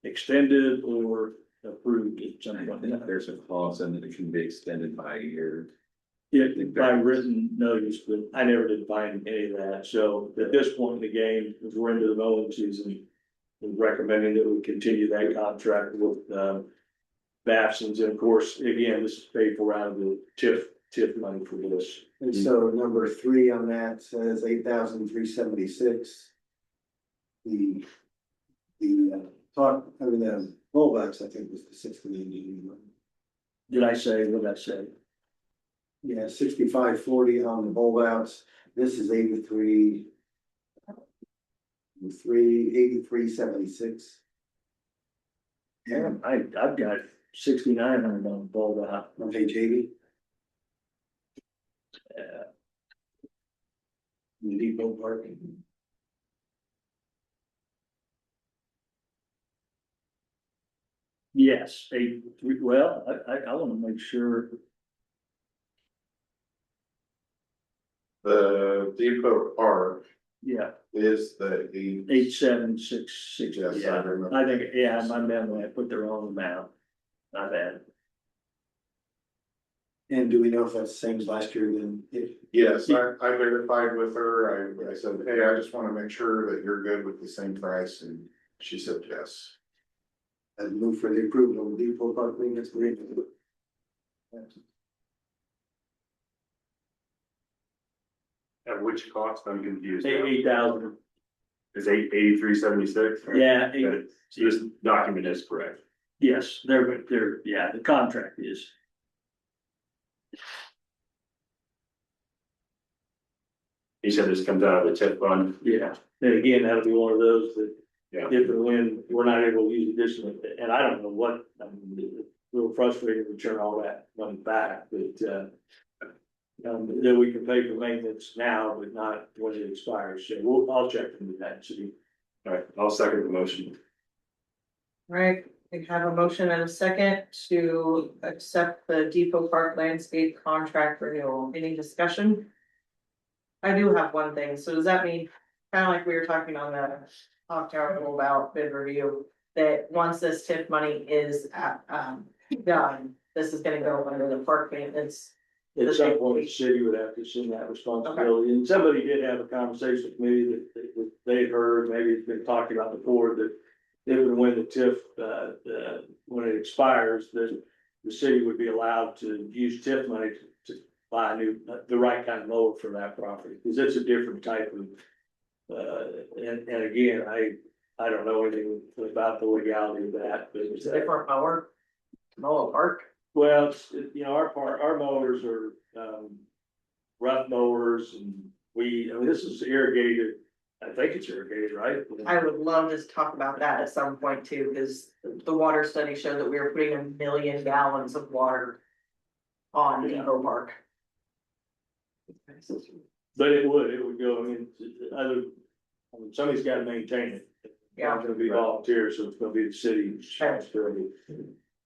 extended or approved. Something like that. There's a clause in that it can be extended by a year. Yeah, by written notice, but I never did find any of that, so at this point in the game, as we're into the mowing season. I'm recommending that we continue that contract with Babson's, and of course, again, this is paid for out of the TIF money for this. And so number 3 on that says $8,376. The the rollbacks, I think, was the 6,081. Did I say, what did I say? Yeah, 6540 on the rollouts. This is 8376. Yeah, I've got 6,900 on the bulb out. On page 80. Depot parking. Yes, well, I wanna make sure, The Depot Park yeah, is the 8766, Yes, I yeah, remember. I think, yeah, my memory, I put the wrong amount. Not bad. And do we know if that's the same as last year then? Yes, I verified with her. I said, hey, I just wanna make sure that you're good with the same price, and she said yes. And move for the approval of the Depot Park maintenance agreement. At which cost? I'm confused. 8,000, Is 8376? yeah, This document is correct. yes, they're, yeah, the contract is. He said this comes out of the tip fund. Yeah, and again, that'll be one of those that, Yeah. if and when we're not able to use additional, and I don't know what, I mean, it's a little frustrating to turn all that money back, but, that we can pay for maintenance now, but not when it expires, so I'll check into that, and see. All right, I'll second the motion. Right, we have a motion and a second to accept the Depot Park landscape contract renewal. Any discussion? I do have one thing. So does that mean, kind of like we were talking on the talk tower about bid review, that once this TIF money is done, this is gonna go under the park maintenance? At some point, the city would have to assume that responsibility, and somebody did have a conversation with me that they had heard, maybe it's been talked about before, that if and when the TIF, when it expires, that the city would be allowed to use TIF money to buy a new, the right kind of mower for that property, because it's a different type of, and again, I don't know anything about the legality of that, but It's a different mower, mow a park. well, you know, our mowers are, rough mowers and I mean, this is irrigated, I think it's irrigated, right? I would love to talk about that at some point too, because the water study showed that we were putting 1 million gallons of water on Depot Park. But it would go, I mean, somebody's gotta maintain it. It's not gonna be volunteers, so it's gonna be the city's responsibility.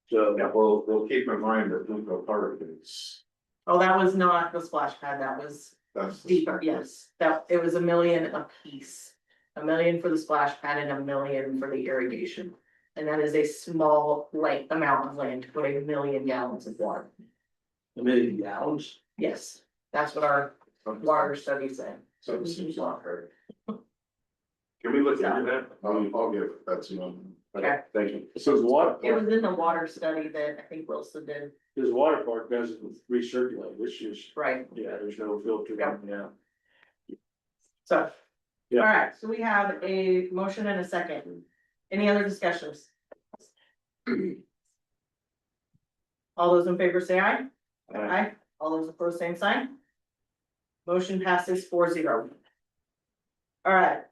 So, Yeah, we'll keep in mind that Depot Park is, Oh, that was not the splash pad, that was that's. deeper, yes, that, it was 1 million a piece. 1 million for the splash pad and 1 million for the irrigation. And that is a small amount of land to put 1 million gallons of water. 1 million gallons. Yes, that's what our water study said. So it seems not fair. Can we look into that? I'll give that to them. Okay. Thank you. So the water It was park, in the water study that I think Wilson did, this water park doesn't recirculate, which is, right? yeah, there's no filter down now. So. Yeah. Alright, so we have a motion and a second. Any other discussions? All those in favor say aye. Aye. All those opposed, same sign. Motion passes 4-0. Alright,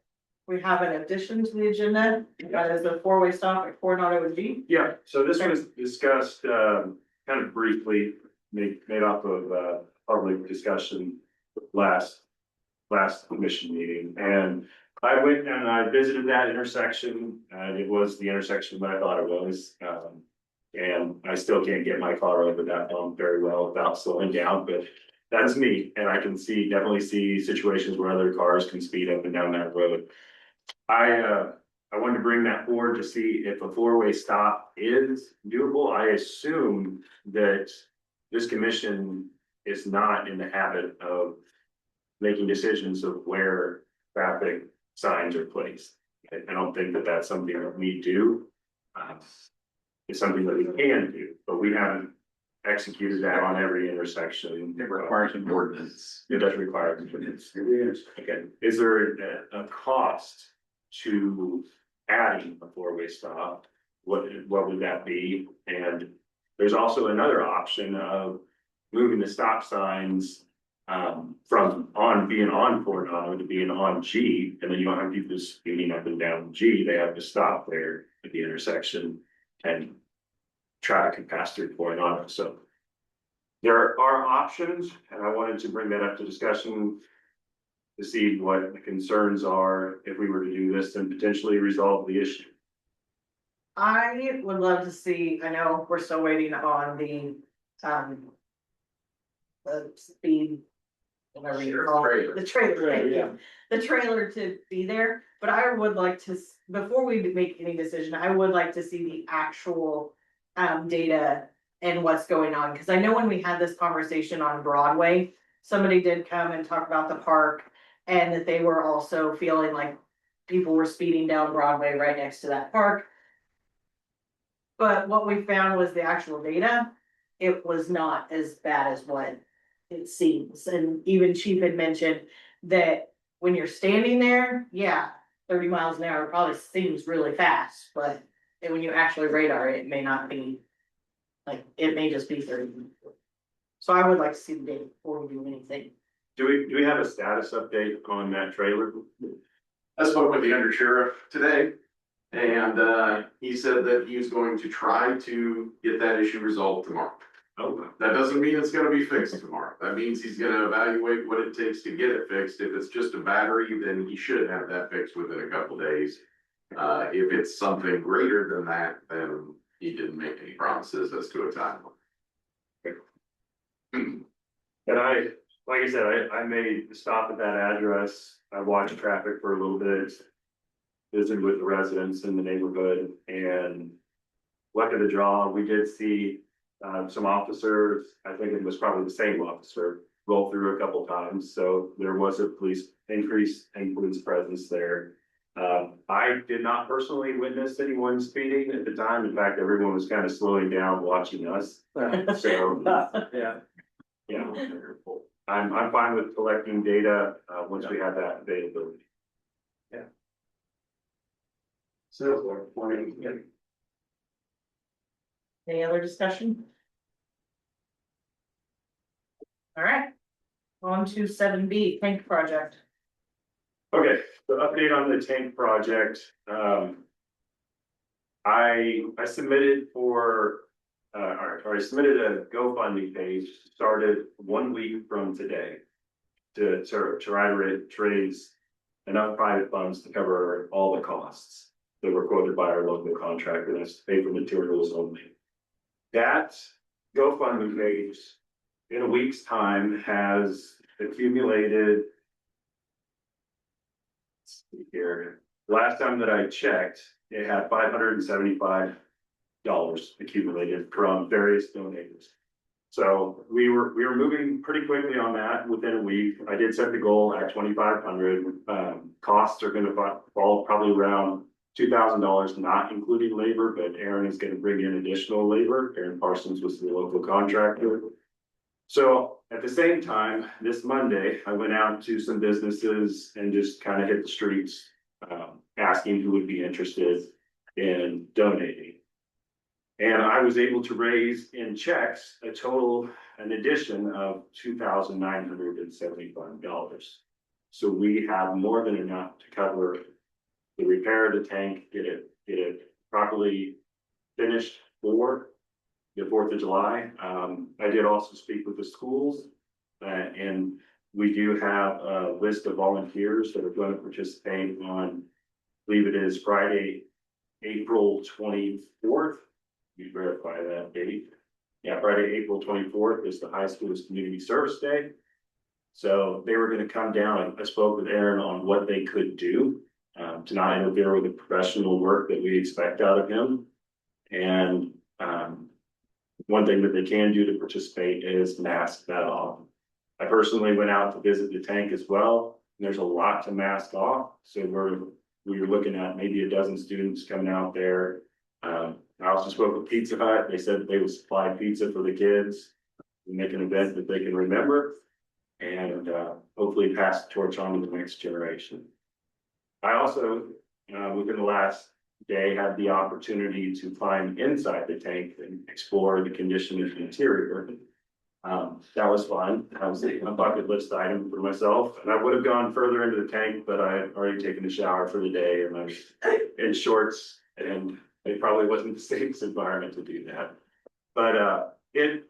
we have an addition to the agenda, that is a four-way stop at Coronado and G. Yeah, so this was discussed, kind of briefly, made off of, public discussion last commission meeting, and I went and I visited that intersection, and it was the intersection that I thought it was, and I still can't get my car over that bump very well without slowing down, but that's me, and I can definitely see situations where other cars can speed up and down that road. I wanted to bring that forward to see if a four-way stop is doable. I assume that this commission is not in the habit of making decisions of where traffic signs are placed. I don't think that that's something that we do. It's something that we can do, but we haven't executed that on every intersection. It requires an ordinance. It does require an ordinance. Okay, is there a cost to adding a four-way stop? What would that be? And there's also another option of moving the stop signs from being on Coronado to being on G, and then you don't have people speeding up and down G. They have to stop there at the intersection and traffic can pass through Coronado. So there are options, and I wanted to bring that up to discussion to see what the concerns are if we were to do this and potentially resolve the issue. I would love to see, I know we're still waiting on the speed. Whatever you call it, the trailer, thank you. The trailer to be there, but I would like to, before we make any decision, I would like to see the actual data and what's going on, cause I know when we had this conversation on Broadway, somebody did come and talk about the park and that they were also feeling like people were speeding down Broadway right next to that park. But what we found was the actual data, it was not as bad as what it seems, and even Chief had mentioned that when you're standing there, yeah, 30 miles an hour probably seems really fast, but when you actually radar it, it may not be. Like, it may just be 30. So I would like to see the data before we do anything. Do we have a status update on that trailer? I spoke with the undersheriff today, and he said that he was going to try to get that issue resolved tomorrow. Oh, That doesn't mean it's gonna be fixed tomorrow. That means he's gonna evaluate what it takes to get it fixed. If it's just a battery, then he should have that fixed within a couple days. If it's something greater than that, then he didn't make any promises as to a timeline. and like I said, I made a stop at that address. I watched traffic for a little bit, visited with the residents in the neighborhood, and luck of the draw, we did see some officers. I think it was probably the same officer roll through a couple times, so there was a police increase in police presence there. I did not personally witness anyone speeding at the time. In fact, everyone was kind of slowing down watching us. So, yeah, I'm fine with collecting data, once we have that availability. So, Any other discussion? All right, on to 7B, tank project. Okay, the update on the tank project, I submitted for, or I submitted a GoFundMe page, started 1 week from today. To try to raise enough private funds to cover all the costs that were quoted by our local contractor, that's to pay for materials only. That GoFundMe page, in a week's time, has accumulated. Let's see here, last time that I checked, it had $575 accumulated from various donors. So we were moving pretty quickly on that within a week. I did set the goal at 2,500. Costs are gonna fall probably around $2,000, not including labor, but Aaron is gonna bring in additional labor. Aaron Parsons was the local contractor. So at the same time, this Monday, I went out to some businesses and just kind of hit the streets, asking who would be interested in donating. And I was able to raise in checks an addition of $2,975. So we have more than enough to cover the repair of the tank, get it properly finished for the 4th of July. I did also speak with the schools, and we do have a list of volunteers that are going to participate on, I believe it is Friday, April 24th. We verify that date. Yeah, Friday, April 24th is the high school's community service day. So they were gonna come down. I spoke with Aaron on what they could do to not interfere with the professional work that we expect out of him. And one thing that they can do to participate is mask that off. I personally went out to visit the tank as well. There's a lot to mask off. So we were looking at maybe a dozen students coming out there. I also spoke with Pizza Hut. They said they would supply pizza for the kids and make an event that they can remember and hopefully pass the torch on to the next generation. I also, within the last day, had the opportunity to climb inside the tank and explore the condition of the interior. That was fun. That was a bucket list item for myself. And I would have gone further into the tank, but I had already taken a shower for the day and I was in shorts, and it probably wasn't the safest environment to do that. But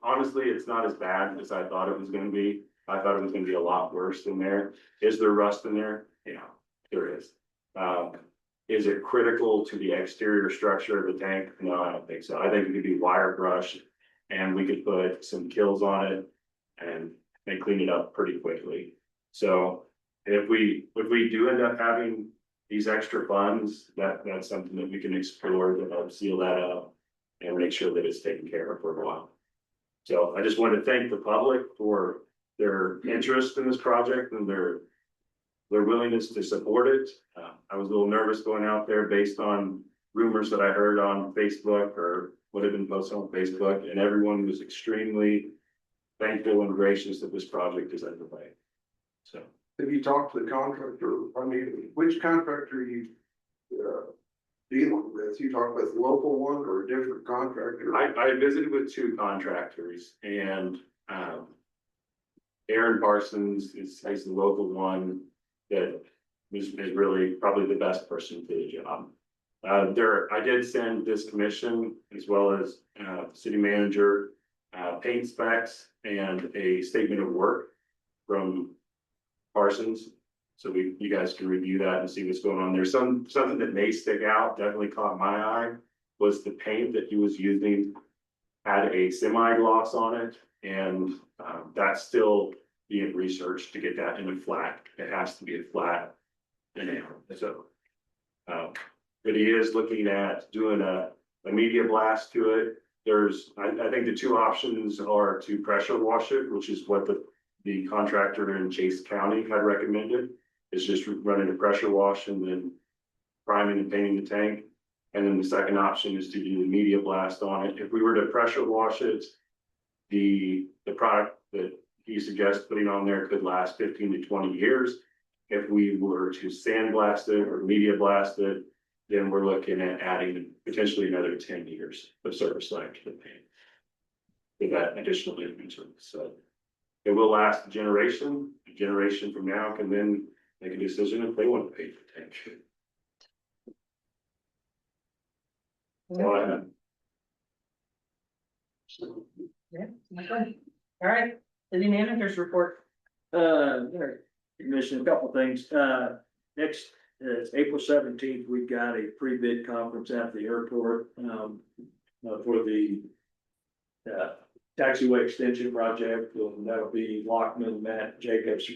honestly, it's not as bad as I thought it was gonna be. I thought it was gonna be a lot worse in there. Is there rust in there? Yeah, there is. Is it critical to the exterior structure of the tank? No, I don't think so. I think it could be wire brushed and we could put some kills on it and clean it up pretty quickly. So if we do end up having these extra funds, that's something that we can explore to help seal that up and make sure that it's taken care of for a while. So I just wanted to thank the public for their interest in this project and their willingness to support it. I was a little nervous going out there based on rumors that I heard on Facebook or would have been posted on Facebook, and everyone was extremely thankful and gracious that this project is underway. So. Have you talked to the contractor? I mean, which contractor are you dealing with? You talk with a local one or a different contractor? I visited with two contractors and Aaron Parsons is the local one that is really probably the best person for the job. I did send this commission as well as city manager paint specs and a statement of work from Parsons. So you guys can review that and see what's going on. There's something that may stick out, definitely caught my eye, was the paint that he was using had a semi-gloss on it, and that's still being researched to get that in a flat. It has to be a flat enamel. So, but he is looking at doing a media blast to it. I think the two options are to pressure wash it, which is what the contractor in Chase County had recommended. Is just running a pressure wash and then priming and painting the tank. And then the second option is to do the media blast on it. If we were to pressure wash it, the product that he suggests putting on there could last 15 to 20 years. If we were to sandblast it or media blast it, then we're looking at adding potentially another 10 years of service life to the paint. With that additional inventory. So it will last a generation from now can then make a decision if they want to pay for the tank. Yeah, all right, city managers report. Commission, a couple things, next, it's April 17th, we've got a pre-bid conference at the airport, for the taxiway extension project, and that'll be Lockman, Matt Jacobs,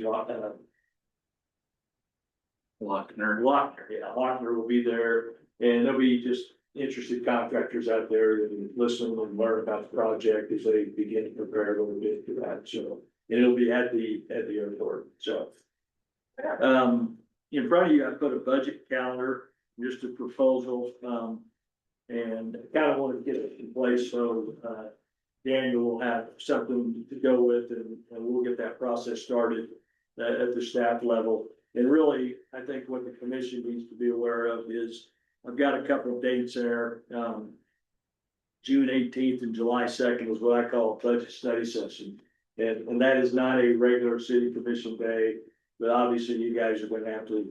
Lochner will be there, and there'll be just interested contractors out there and listen and learn about the project as they begin to prepare a little bit for that, so. And it'll be at the airport, so. In front of you, I put a budget calendar, just a proposal, and kind of want to get it in place, so, Daniel will have something to go with, and we'll get that process started at the staff level. And really, I think what the commission needs to be aware of is, I've got a couple of dates there. June 18th and July 2nd is what I call a budget study session. And that is not a regular city commission day, but obviously you guys are gonna have to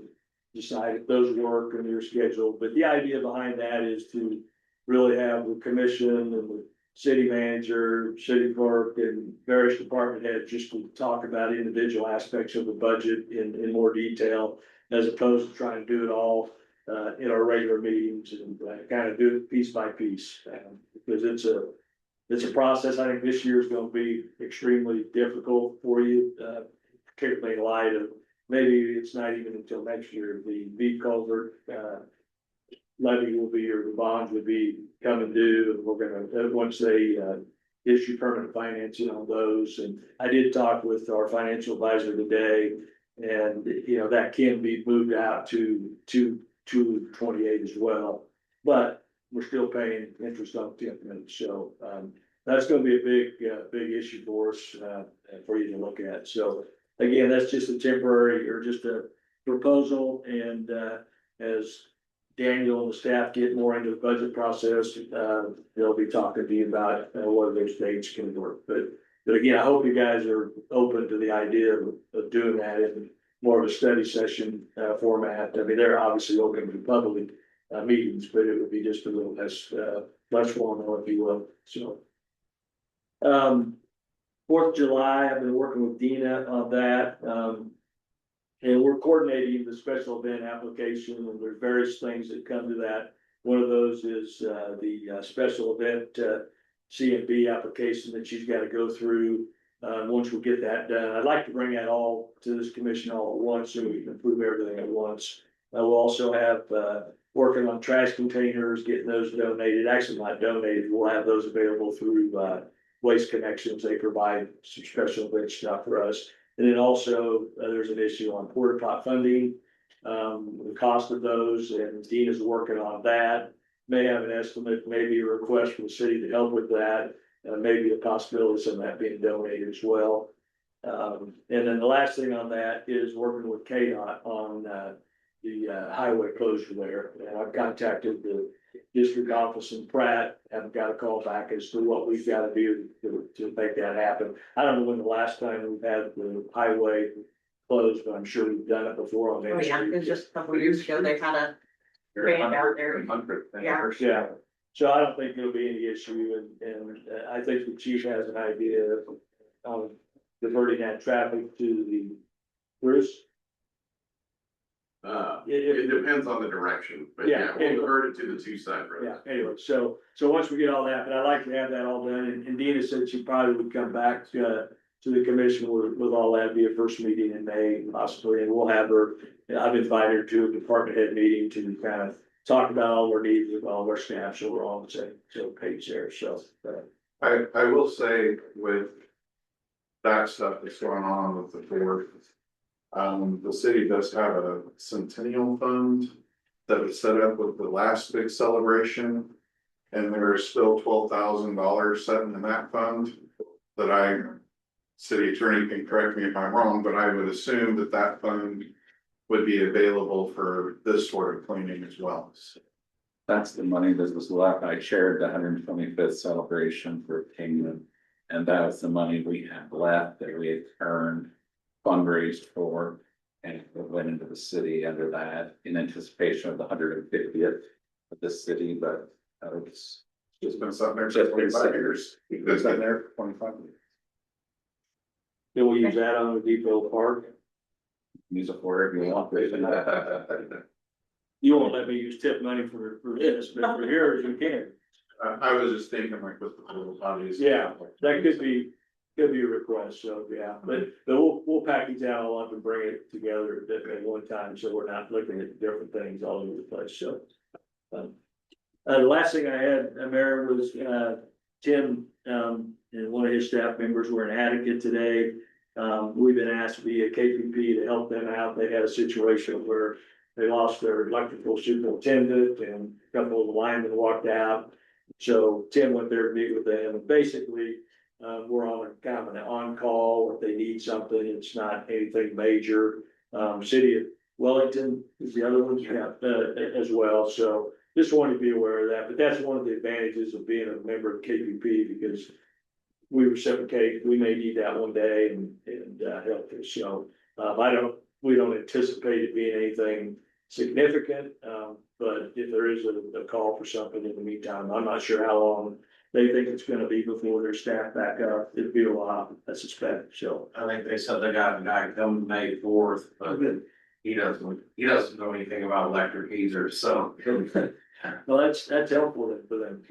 decide if those work in your schedule. But the idea behind that is to really have the commission and the city manager, city clerk, and various department heads just to talk about individual aspects of the budget in more detail, as opposed to trying to do it all in our regular meetings and kind of do it piece by piece, because it's a process. I think this year is going to be extremely difficult for you, particularly in light of maybe it's not even until next year the V culvert levy will be, or the bonds would be coming due, and we're gonna, once they issue permanent financing on those. And I did talk with our financial advisor today, and that can be moved out to 2/28 as well, but we're still paying interest on 10th minutes, so that's gonna be a big issue for us, for you to look at. So again, that's just a temporary, or just a proposal, and as Daniel and the staff get more into the budget process, they'll be talking to you about whether those dates can work. But again, I hope you guys are open to the idea of doing that in more of a study session format. I mean, they're obviously open to public meetings, but it would be just a little less formal, if you will. So 4th of July, I've been working with Dina on that. And we're coordinating the special event application, and there's various things that come to that. One of those is the special event CMB application that she's got to go through. Once we get that done, I'd like to bring that all to this commission all at once, so we can approve everything at once. We'll also have working on trash containers, getting those donated, actually not donated, we'll have those available through Waste Connections. They provide some special event stuff for us. And then also, there's an issue on porta pot funding, the cost of those, and Dean is working on that. May have an estimate, maybe a request from the city to help with that, maybe a possibility of some of that being donated as well. And then the last thing on that is working with KDOT on the highway closure there. And I've contacted the district office in Pratt, haven't got a call back as to what we've got to do to make that happen. I don't know when the last time we've had the highway closed, but I'm sure we've done it before on Oh, Main yeah, Street. it was just a couple of years ago, they had a band out there. Yeah. Yeah, so I don't think there'll be any issue, and I think the chief has an idea of diverting that traffic to the Bruce. It depends on the direction, but Yeah, yeah, we'll divert it to the two side roads. Yeah, anyway, so once we get all that, but I'd like to have that all done, and Dina said she probably would come back to the commission with all that, be a first meeting in May possibly, and we'll have her, I've invited her to a department head meeting to kind of talk about all our needs with all of our staff, so we're all on the same page there, so. I will say with that stuff that's going on with the board. The city does have a centennial fund that was set up with the last big celebration. And there's still $12,000 sitting in that fund that city attorney can correct me if I'm wrong, but I would assume that that fund would be available for this sort of cleaning as well. That's the money that was left. I chaired the 125th celebration for Kingman. And that was the money we had left that we had earned, fundraised for, and it went into the city under that in anticipation of the 150th of this city, but it's It's been sitting there just for been 25 sitting years. It's been there for 25 years. Then we'll use that on the Depot Park. Use it for whatever you want. You won't let me use tip money for this, but for yours, you can. I was just thinking like with the little bodies. Yeah, that could be a request, so, yeah, but we'll package that all up and bring it together at one time, so we're not looking at different things all over the place, so. The last thing I had, Mayor, was, Tim, and one of his staff members were in Attica today. We've been asked via KPP to help them out. They had a situation where they lost their electrical superintendent and a couple of the linemen walked out. So Tim went there to meet with them, and basically, we're on a kind of an on-call, if they need something, it's not anything major. City of Wellington is the other one, as well, so just wanted to be aware of that, but that's one of the advantages of being a member of KPP, because we reciprocate, we may need that one day and help us, so, we don't anticipate it being anything significant, but if there is a call for something in the meantime, I'm not sure how long they think it's gonna be before their staff back up. It'll be a while, I suspect, so. I think they said they got a guy coming May 4th, but he doesn't know anything about electric either, so. Well, that's helpful then for them.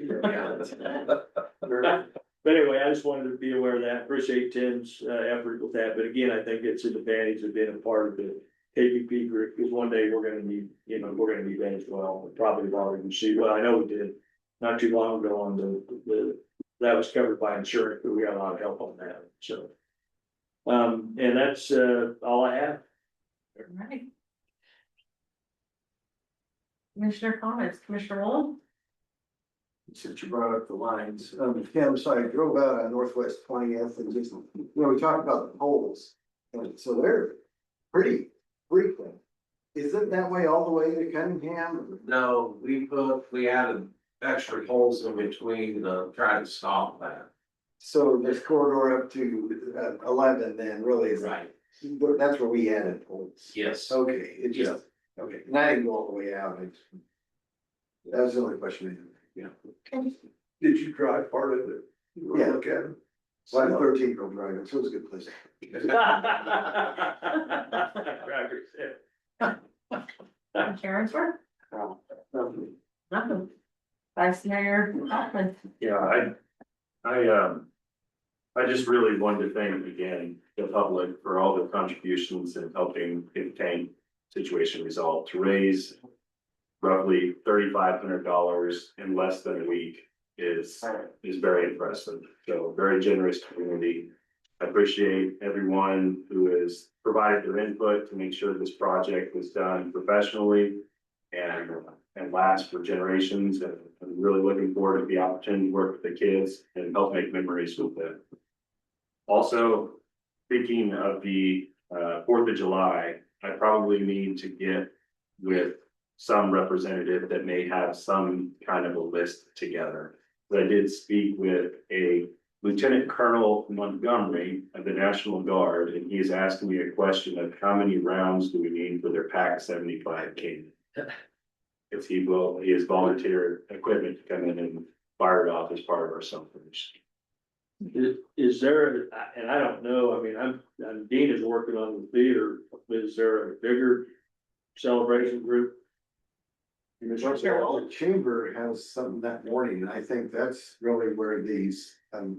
But anyway, I just wanted to be aware of that, appreciate Tim's effort with that, but again, I think it's an advantage of being a part of the KPP group, because one day we're gonna need, we're gonna need that as well, probably have already received, well, I know we did. Not too long ago on that was covered by insurance, but we got a lot of help on that, so. And that's all I have. All right. Commissioner comments, Commissioner Wall? Since you brought up the lines, Kim, so I drove out on Northwest 20th and just, we talked about the poles. And so they're pretty frequent. Is it that way all the way to Cunningham? No, we added extra holes in between to try to stop that. So this corridor up to 11 then really is. Right. That's where we added poles. Yes. Okay, it just, okay, now I didn't go all the way out. That was the only question I had. Did you drive part of it? You wanna Yeah. look at it? So I'm 13 year old driving, so it's a good place. Karen's work? Nothing. Vice Mayor Hoffman. Yeah, I just really wanted to thank again the public for all the contributions in helping obtain situation resolved to raise roughly $3,500 in less than a week is very impressive. So very generous community. I appreciate everyone who has provided their input to make sure this project was done professionally and last for generations. And I'm really looking forward to the opportunity to work with the kids and help make memories with them. Also, speaking of the 4th of July, I probably need to get with some representative that may have some kind of a list together. But I did speak with a Lieutenant Colonel Montgomery of the National Guard, and he's asking me a question of how many rounds do we need for their PAC 75 King? If he has volunteered equipment to come in and fire it off as part of our celebration. Is there, and I don't know, I mean, Dean is working on the theater, is there a bigger celebration group? The chamber has something that morning, and I think that's really where these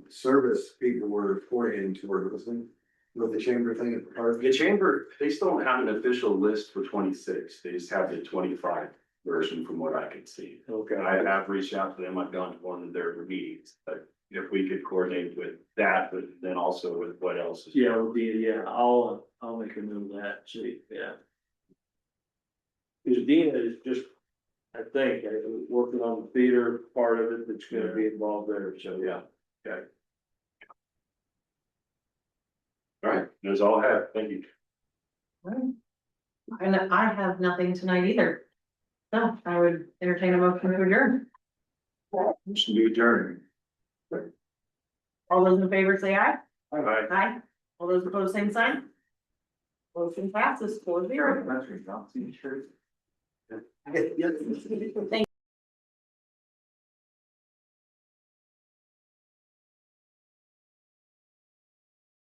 service people were orienting toward, wasn't it? With the chamber thing at the park. The chamber, they still don't have an official list for 26, they just have the 25 version from what I can see. Okay. I have reached out to them, I've gone to one of their meetings, but if we could coordinate with that, but then also with what else is. Yeah, I'll make a note of that, see, yeah. Because Dina is just, I think, working on the theater part of it that's gonna be involved there, so yeah. Okay. All right, that's all I have, thank you. And I have nothing tonight either. So I would entertain a motion to adjourn. Motion to adjourn. All those in favor say aye. Aye. Aye. All those opposed, same sign. Motion passes 4-0. That's what I'm saying, sure. Thank